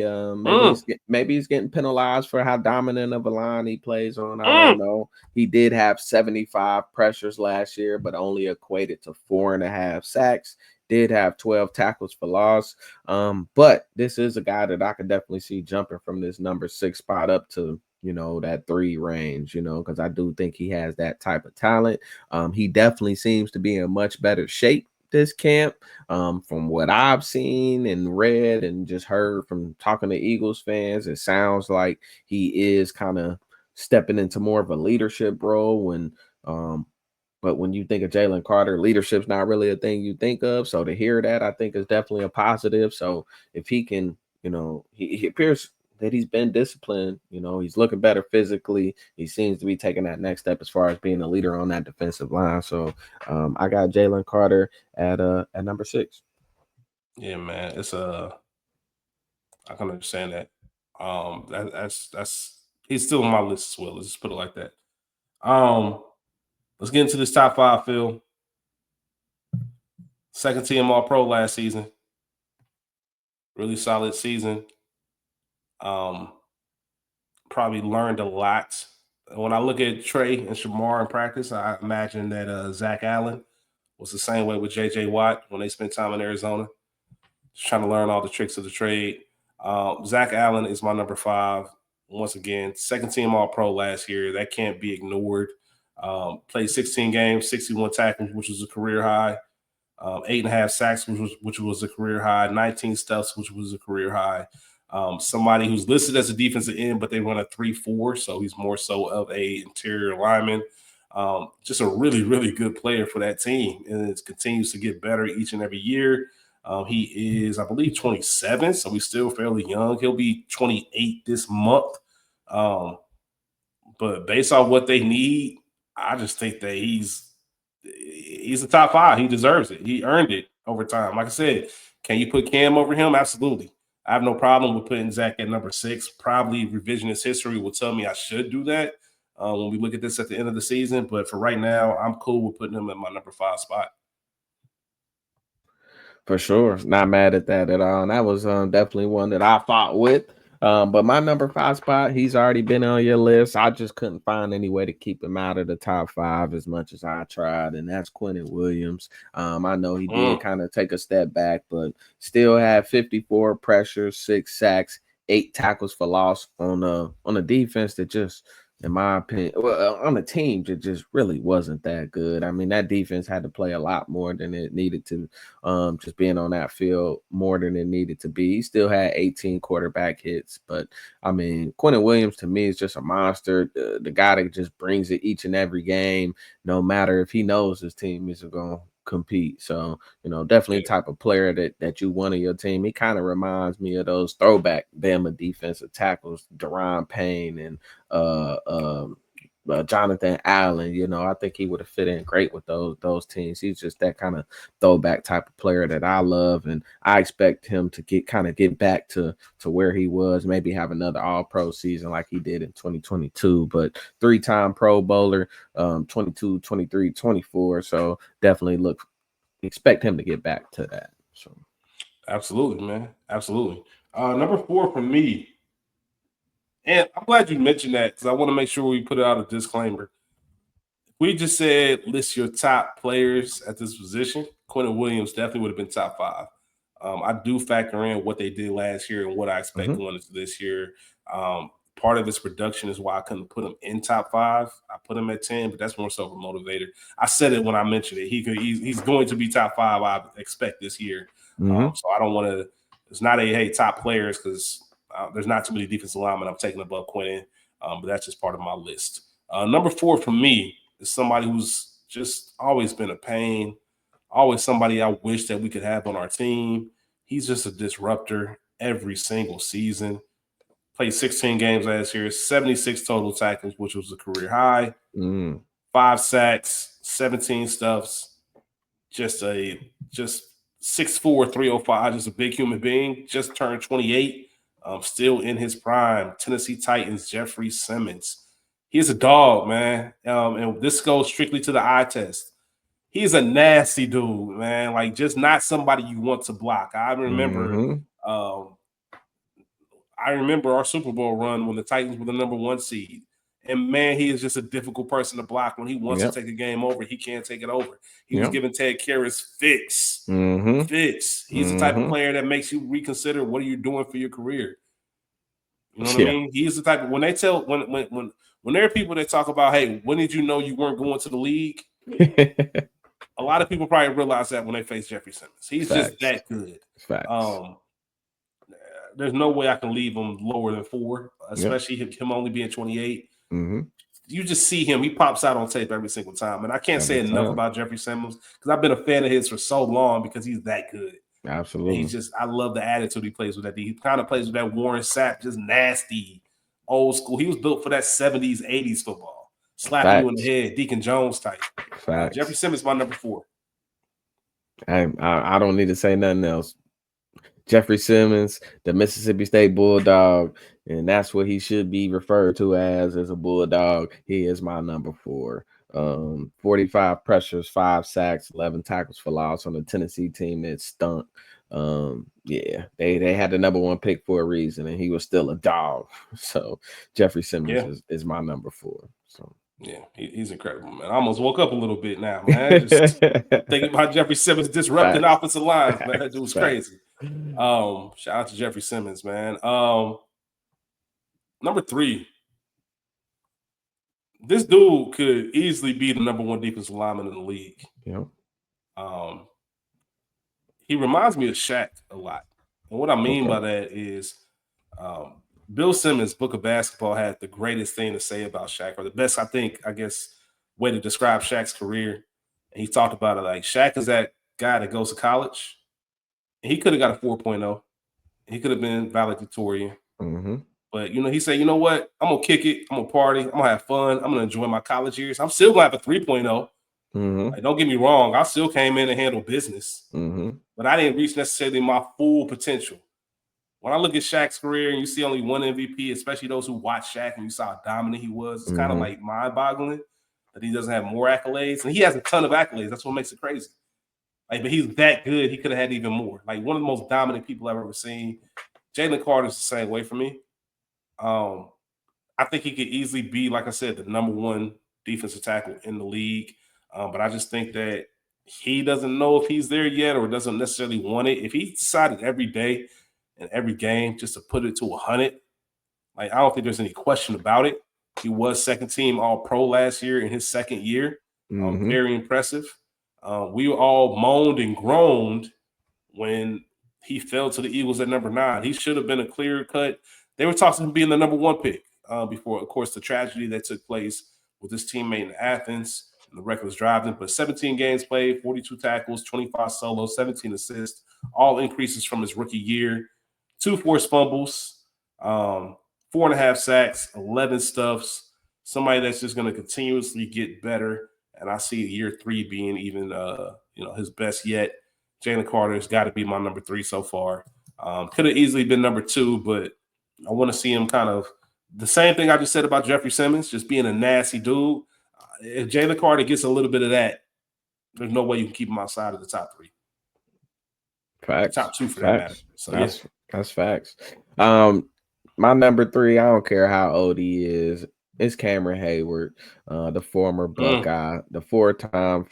he's getting penalized for how dominant of a line he plays on. I don't know. He did have 75 pressures last year, but only equated to 4.5 sacks. Did have 12 tackles for loss. But this is a guy that I could definitely see jumping from this number 6 spot up to that 3 range, because I do think he has that type of talent. He definitely seems to be in much better shape this camp. From what I've seen and read and just heard from talking to Eagles fans, it sounds like he is kind of stepping into more of a leadership role. But when you think of Jalen Carter, leadership's not really a thing you think of. So to hear that, I think is definitely a positive. So if he can, he appears that he's been disciplined. He's looking better physically. He seems to be taking that next step as far as being a leader on that defensive line. So I got Jalen Carter at number 6. Yeah, man. It's I can understand that. That's he's still on my list as well. Let's just put it like that. Let's get into this top 5, Phil. Second team All-Pro last season. Really solid season. Probably learned a lot. When I look at Trey and Shemar in practice, I imagine that Zach Allen was the same way with J.J. Watt when they spent time in Arizona. Just trying to learn all the tricks of the trade. Zach Allen is my number 5. Once again, second team All-Pro last year. That can't be ignored. Played 16 games, 61 tackles, which was a career high. 8.5 sacks, which was a career high, 19 stuffs, which was a career high. Somebody who's listed as a defensive end, but they run a 3-4, so he's more so of a interior lineman. Just a really, really good player for that team, and it continues to get better each and every year. He is, I believe, 27, so he's still fairly young. He'll be 28 this month. But based on what they need, I just think that he's a top 5. He deserves it. He earned it over time. Like I said, can you put Cam over him? Absolutely. I have no problem with putting Zach at number 6. Probably revisionist history will tell me I should do that when we look at this at the end of the season. But for right now, I'm cool with putting him at my number 5 spot. For sure. Not mad at that at all. And that was definitely one that I fought with. But my number 5 spot, he's already been on your list. I just couldn't find any way to keep him out of the top 5 as much as I tried, and that's Quentin Williams. I know he did kind of take a step back, but still had 54 pressures, 6 sacks, 8 tackles for loss on a defense that just, in my opinion, on a team that just really wasn't that good. I mean, that defense had to play a lot more than it needed to, just being on that field more than it needed to be. He still had 18 quarterback hits, but I mean, Quentin Williams to me is just a monster. The guy that just brings it each and every game, no matter if he knows his team isn't going to compete. So, definitely the type of player that you want on your team. He kind of reminds me of those throwback Bama defensive tackles, Deron Payne and Jonathan Allen. I think he would have fit in great with those teams. He's just that kind of throwback type of player that I love, and I expect him to get back to where he was, maybe have another all-pro season like he did in 2022. But 3-time Pro Bowler, 22, 23, 24. So definitely expect him to get back to that. So absolutely, man. Absolutely. Number 4 for me. And I'm glad you mentioned that because I want to make sure we put out a disclaimer. We just said list your top players at this position. Quentin Williams definitely would have been top 5. I do factor in what they did last year and what I expect going into this year. Part of his production is why I couldn't put him in top 5. I put him at 10, but that's more so of a motivator. I said it when I mentioned it. He's going to be top 5, I expect, this year. So I don't want to – it's not top players because there's not too many defensive linemen I'm taking above Quentin, but that's just part of my list. Number 4 for me is somebody who's just always been a pain, always somebody I wish that we could have on our team. He's just a disruptor every single season. Played 16 games last year, 76 total tackles, which was a career high. 5 sacks, 17 stuffs. Just 6'4", 305, just a big human being. Just turned 28. Still in his prime. Tennessee Titans, Jeffrey Simmons. He's a dog, man. And this goes strictly to the eye test. He's a nasty dude, man. Like, just not somebody you want to block. I remember our Super Bowl run when the Titans were the number 1 seed. And, man, he is just a difficult person to block. When he wants to take a game over, he can't take it over. He was giving Ted Karras fits. Fits. He's the type of player that makes you reconsider what are you doing for your career. You know what I mean? He's the type of – when there are people that talk about, hey, when did you know you weren't going to the league? A lot of people probably realize that when they face Jeffrey Simmons. He's just that good. There's no way I can leave him lower than 4, especially him only being 28. You just see him. He pops out on tape every single time. And I can't say enough about Jeffrey Simmons because I've been a fan of his for so long because he's that good. Absolutely. I love the attitude he plays with that. He kind of plays with that Warren Sapp, just nasty, old school. He was built for that 70s, 80s football. Slap you in the head, Deacon Jones type. Jeffrey Simmons, my number 4. I don't need to say nothing else. Jeffrey Simmons, the Mississippi State Bulldog, and that's what he should be referred to as a Bulldog. He is my number 4. 45 pressures, 5 sacks, 11 tackles for loss on the Tennessee team that stunk. They had the number 1 pick for a reason, and he was still a dog. So Jeffrey Simmons is my number 4. So. Yeah, he's incredible, man. I almost woke up a little bit now, man. Just thinking about Jeffrey Simmons disrupting offensive lines, man. That dude was crazy. Shout out to Jeffrey Simmons, man. Number 3. This dude could easily be the number 1 defensive lineman in the league. he reminds me of Shaq a lot. And what I mean by that is Bill Simmons' Book of Basketball had the greatest thing to say about Shaq, or the best, I guess, way to describe Shaq's career. And he talked about it like Shaq is that guy that goes to college. And he could have got a 4.0. He could have been valedictorian. But he said, you know what? I'm gonna kick it. I'm gonna party. I'm gonna have fun. I'm gonna enjoy my college years. I'm still gonna have a 3.0. Like, don't get me wrong. I still came in and handled business, but I didn't reach necessarily my full potential. When I look at Shaq's career and you see only one MVP, especially those who watch Shaq and you saw how dominant he was, it's kind of like mind-boggling that he doesn't have more accolades. And he has a ton of accolades. That's what makes it crazy. Like, but he's that good. He could have had even more. Like, one of the most dominant people I've ever seen. Jalen Carter's the same way for me. I think he could easily be, like I said, the number one defensive tackle in the league. But I just think that he doesn't know if he's there yet or doesn't necessarily want it. If he decided every day and every game just to put it to 100, like, I don't think there's any question about it. He was second team All-Pro last year in his second year. Very impressive. We all moaned and groaned when he fell to the Eagles at number 9. He should have been a clear cut. They were talking him being the number 1 pick before, of course, the tragedy that took place with his teammate in Athens and the reckless driving. But 17 games played, 42 tackles, 25 solos, 17 assists, all increases from his rookie year. 2 forced fumbles, 4.5 sacks, 11 stuffs. Somebody that's just going to continuously get better. And I see year 3 being even, his best yet. Jalen Carter's got to be my number 3 so far. Could have easily been number 2, but I want to see him kind of the same thing I just said about Jeffrey Simmons, just being a nasty dude. If Jalen Carter gets a little bit of that, there's no way you can keep him outside of the top 3. Facts. Top 2 for that matter. So that's facts. My number 3, I don't care how old he is. It's Cameron Hayward, the former Buckeye, the 4-time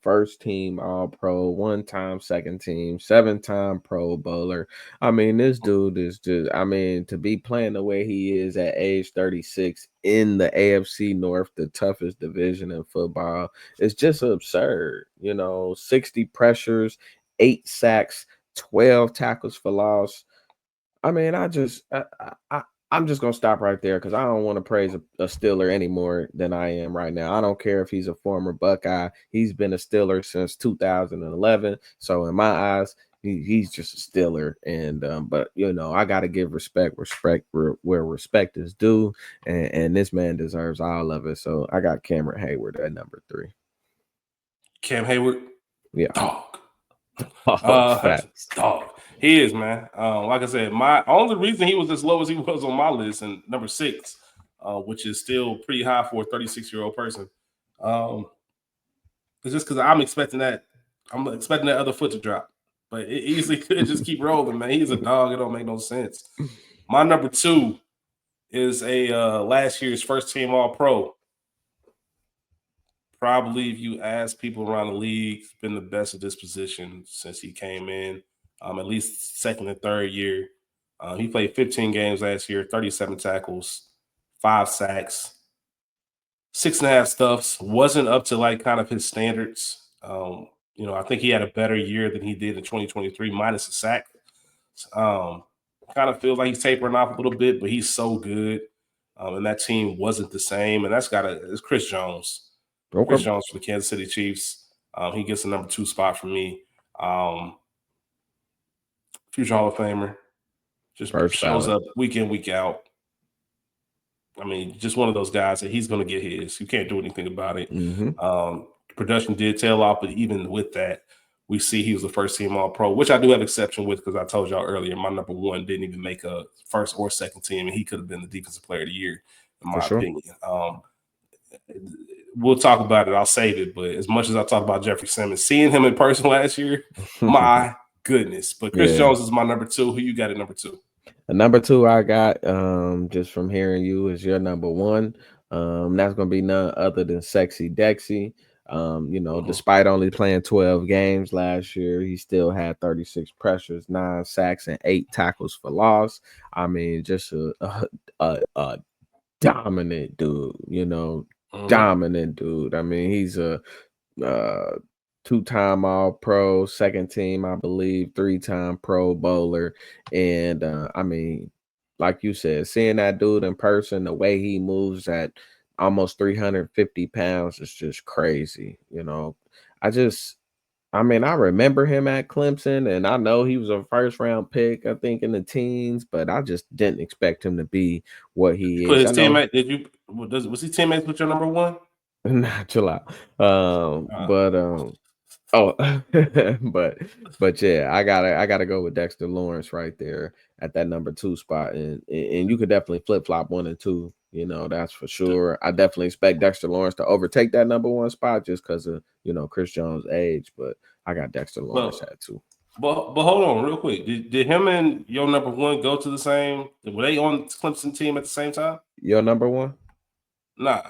first team All-Pro, 1-time second team, 7-time Pro Bowler. I mean, this dude is just, to be playing the way he is at age 36 in the AFC North, the toughest division in football, is just absurd. 60 pressures, 8 sacks, 12 tackles for loss. I'm just going to stop right there because I don't want to praise a Steeler any more than I am right now. I don't care if he's a former Buckeye. He's been a Steeler since 2011. So in my eyes, he's just a Steeler. And but I got to give respect where respect is due. And this man deserves all of it. So I got Cameron Hayward at number 3. Cam Hayward? Yeah. Dog. Dog. He is, man. Like I said, my only reason he was as low as he was on my list and number 6, which is still pretty high for a 36-year-old person, is just because I'm expecting that other foot to drop. But it easily could just keep rolling, man. He's a dog. It don't make no sense. My number 2 is a last year's first team All-Pro. Probably, if you ask people around the league, been the best at this position since he came in. At least second and third year. He played 15 games last year, 37 tackles, 5 sacks, 6.5 stuffs. Wasn't up to like kind of his standards. I think he had a better year than he did in 2023, minus a sack. Kind of feels like he's tapering off a little bit, but he's so good. And that team wasn't the same. And it's Chris Jones. Okay. Chris Jones for the Kansas City Chiefs. He gets the number 2 spot for me. Future Hall of Famer, just shows up week in, week out. Just one of those guys that he's going to get his. You can't do anything about it. Production did tail off, but even with that, we see he was the first team All-Pro, which I do have exception with because I told y'all earlier, my number 1 didn't even make a first or second team, and he could have been the Defensive Player of the Year, in my opinion. We'll talk about it. I'll save it. But as much as I talk about Jeffrey Simmons, seeing him in person last year, my goodness. But Chris Jones is my number 2. Who you got at number 2? The number 2 I got, just from hearing you, is your number 1. That's going to be none other than Sexy Dexy. Despite only playing 12 games last year, he still had 36 pressures, 9 sacks, and 8 tackles for loss. Just a dominant dude, dominant dude. He's a two-time All-Pro, second team, I believe, three-time Pro Bowler, and I mean, like you said, seeing that dude in person, the way he moves at almost 350 pounds is just crazy. I mean, I remember him at Clemson, and I know he was a first-round pick, I think, in the teens, but I just didn't expect him to be what You he put is. his I know. teammate. Was he teammates with your number one? Nah, chill out. Uh, Oh, but yeah, I gotta go with Dexter Lawrence right there at that number two spot, and you could definitely flip flop one and two. That's for sure. I definitely expect Dexter Lawrence to overtake that number one spot just because of Chris Jones' age, but I got Dexter Lawrence but at two. but hold on real quick. Did him and your number one go to the same? Were they on Clemson team at the same time? Your number one? Nah.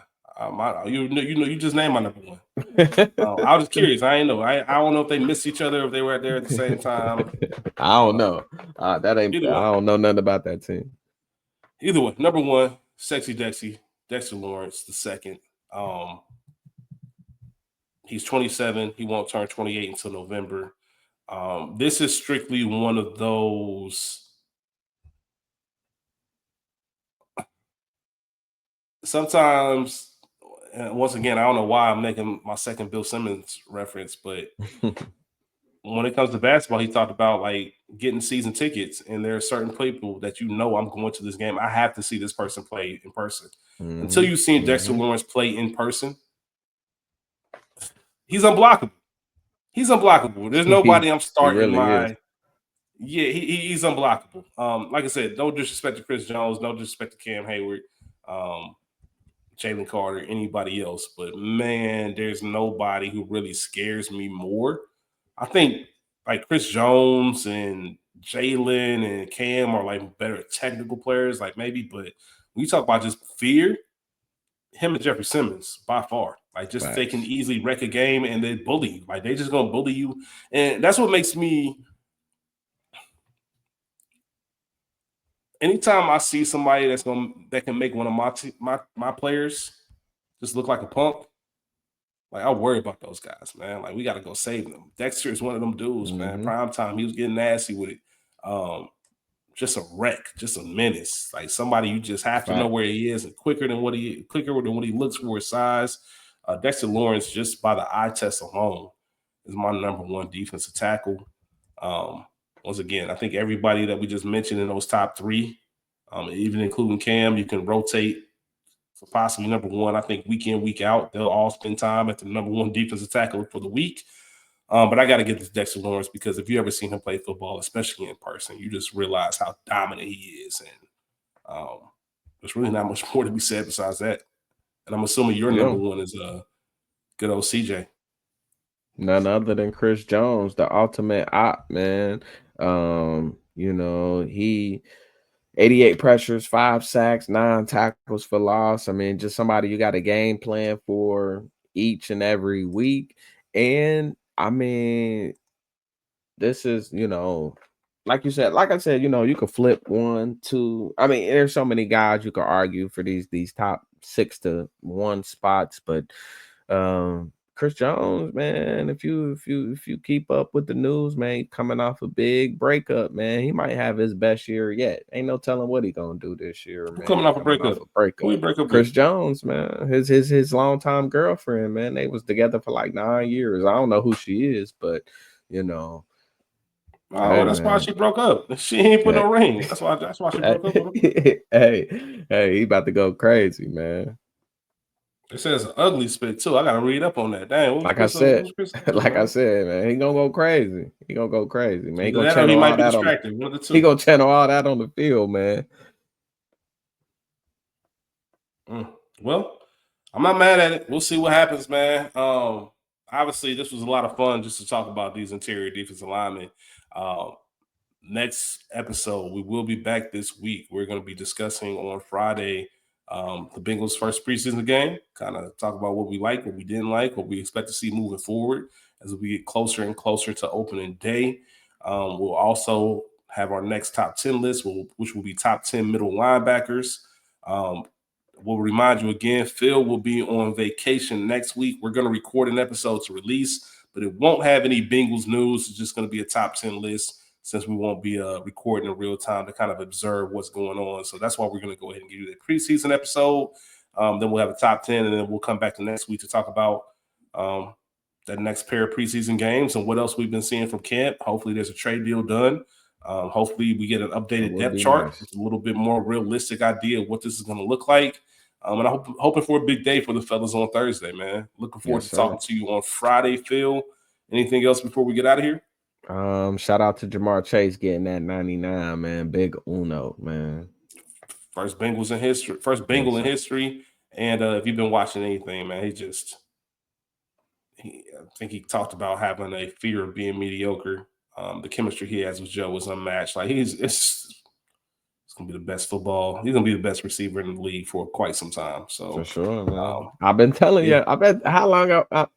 You just named my number one. I was just curious. I ain't know. I don't know if they missed each other, if they were there at the same time. I don't know. That ain't. Either way, I don't know nothing about that team. number one, Sexy Dexter Lawrence the second. He's 27. He won't turn 28 until November. This is strictly one of those. Sometimes, and once again, I don't know why I'm making my second Bill Simmons reference, but when it comes to basketball, he talked about like getting season tickets, and there are certain people that I'm going to this game. I have to see this person play in person. Until you've seen Dexter Lawrence play in person, he's unblockable. He's unblockable. There's nobody I'm starting really my. is. Yeah, he's unblockable. Like I said, no disrespect to Chris Jones, no disrespect to Cam Hayward, Jalen Carter, anybody else, but man, there's nobody who really scares me more. I think like Chris Jones and Jalen and Cam are like better technical players, like maybe, but when you talk about just fear, him and Jeffrey Simmons by far. Like just they can Facts. easily wreck a game and they bully you. Like they just gonna bully you. And that's what makes me anytime I see somebody that can make one of my players just look like a punk, like I worry about those guys, man. Like we got to go save them. Dexter is one of them dudes, man. Prime time, he was getting nasty with it. Just a wreck, just a menace. Like somebody you just have to know where he is, and quicker than what he looks for his size. Dexter Lawrence, just by the eye test alone, is my number one defensive tackle. Once again, I think everybody that we just mentioned in those top three, even including Cam, you can rotate for possibly number one. I think week in, week out, they'll all spend time at the number one defensive tackle for the week. But I got to get this Dexter Lawrence because if you ever seen him play football, especially in person, you just realize how dominant he is. And there's really not much more to be said besides that. And I'm assuming your number one is good old CJ. None other than Chris Jones, the ultimate op, man. He 88 pressures, 5 sacks, 9 tackles for loss. I mean, just somebody you got a game plan for each and every week. And I mean, this is, like I said, you could flip 1, 2. I mean, there's so many guys you could argue for these top 6 to 1 spots, but Chris Jones, man, if you keep up with the news, man, coming off a big breakup, man, he might have his best year yet. Ain't no telling what he gonna do this year, man. Coming off a breakup. Who we break up Chris with? Jones, man, his longtime girlfriend, man. They was together for like 9 years. I don't know who she is, but Oh, hey, that's why man. she broke up. She ain't put no ring. That's why she broke up with him. Hey, he about to go crazy, man. It says an ugly spit too. I gotta read up on that. Dang, what was Like I Chris? said, What's Chris do, like I man? said, man, he gonna go crazy. He gonna go crazy, man. He Either gonna that or he channel might all be that on. distracted. One of the He two. gonna channel all that on the field, man. Well, I'm not mad at it. We'll see what happens, man. Obviously, this was a lot of fun just to talk about these interior defensive linemen. Next episode, we will be back this week. We're going to be discussing on Friday the Bengals' first preseason game, kind of talk about what we like, what we didn't like, what we expect to see moving forward as we get closer and closer to opening day. We'll also have our next top 10 list, which will be top 10 middle linebackers. We'll remind you again, Phil will be on vacation next week. We're going to record an episode to release but it won't have any Bengals news. It's just going to be a top 10 list since we won't be recording in real time to kind of observe what's going on. So that's why we're going to go ahead and give you the preseason episode. Then we'll have a top 10, and then we'll come back to next week to talk about the next pair of preseason games and what else we've been seeing from camp. Hopefully there's a trade deal done. Hopefully we get an updated depth chart with a little bit more realistic idea of what this is going to look like. And I'm hoping for a big day for the fellas on Thursday, man. Looking forward to talking to you on Friday, Phil. Anything else before we get out of here? Shout out to Shemar Chase getting that 99, man. Big Uno, man. First Bengals in history. First Bengal in history. And if you've been watching anything, man, I think he talked about having a fear of being mediocre. The chemistry he has with Joe is unmatched. Like it's gonna be the best football. He's gonna be the best receiver in the league for quite some time. So for sure, man. I've been telling you. I bet how long I've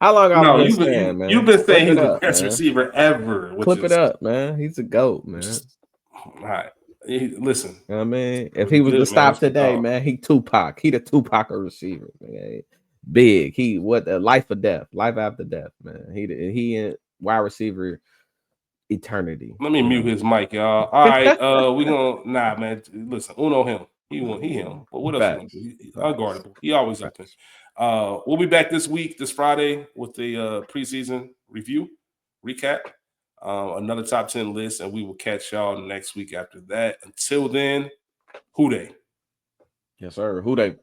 been saying, man. You've been saying he's the best receiver ever. Clip it up, man. He's a GOAT, man. All right. Listen. You know what I mean, if he was to stop today, man, he Tupac. He the Tupac receiver, man. Big. He life or death, life after death, man. He in wide receiver eternity. Let me mute his mic, y'all. All right, we gonna man. Listen, Uno him. He him. But what else? He's unguardable. He always open. We'll be back this Friday with the preseason review recap. Another top 10 list, and we will catch y'all next week after that. Until then, who they? Yes, sir. Who they?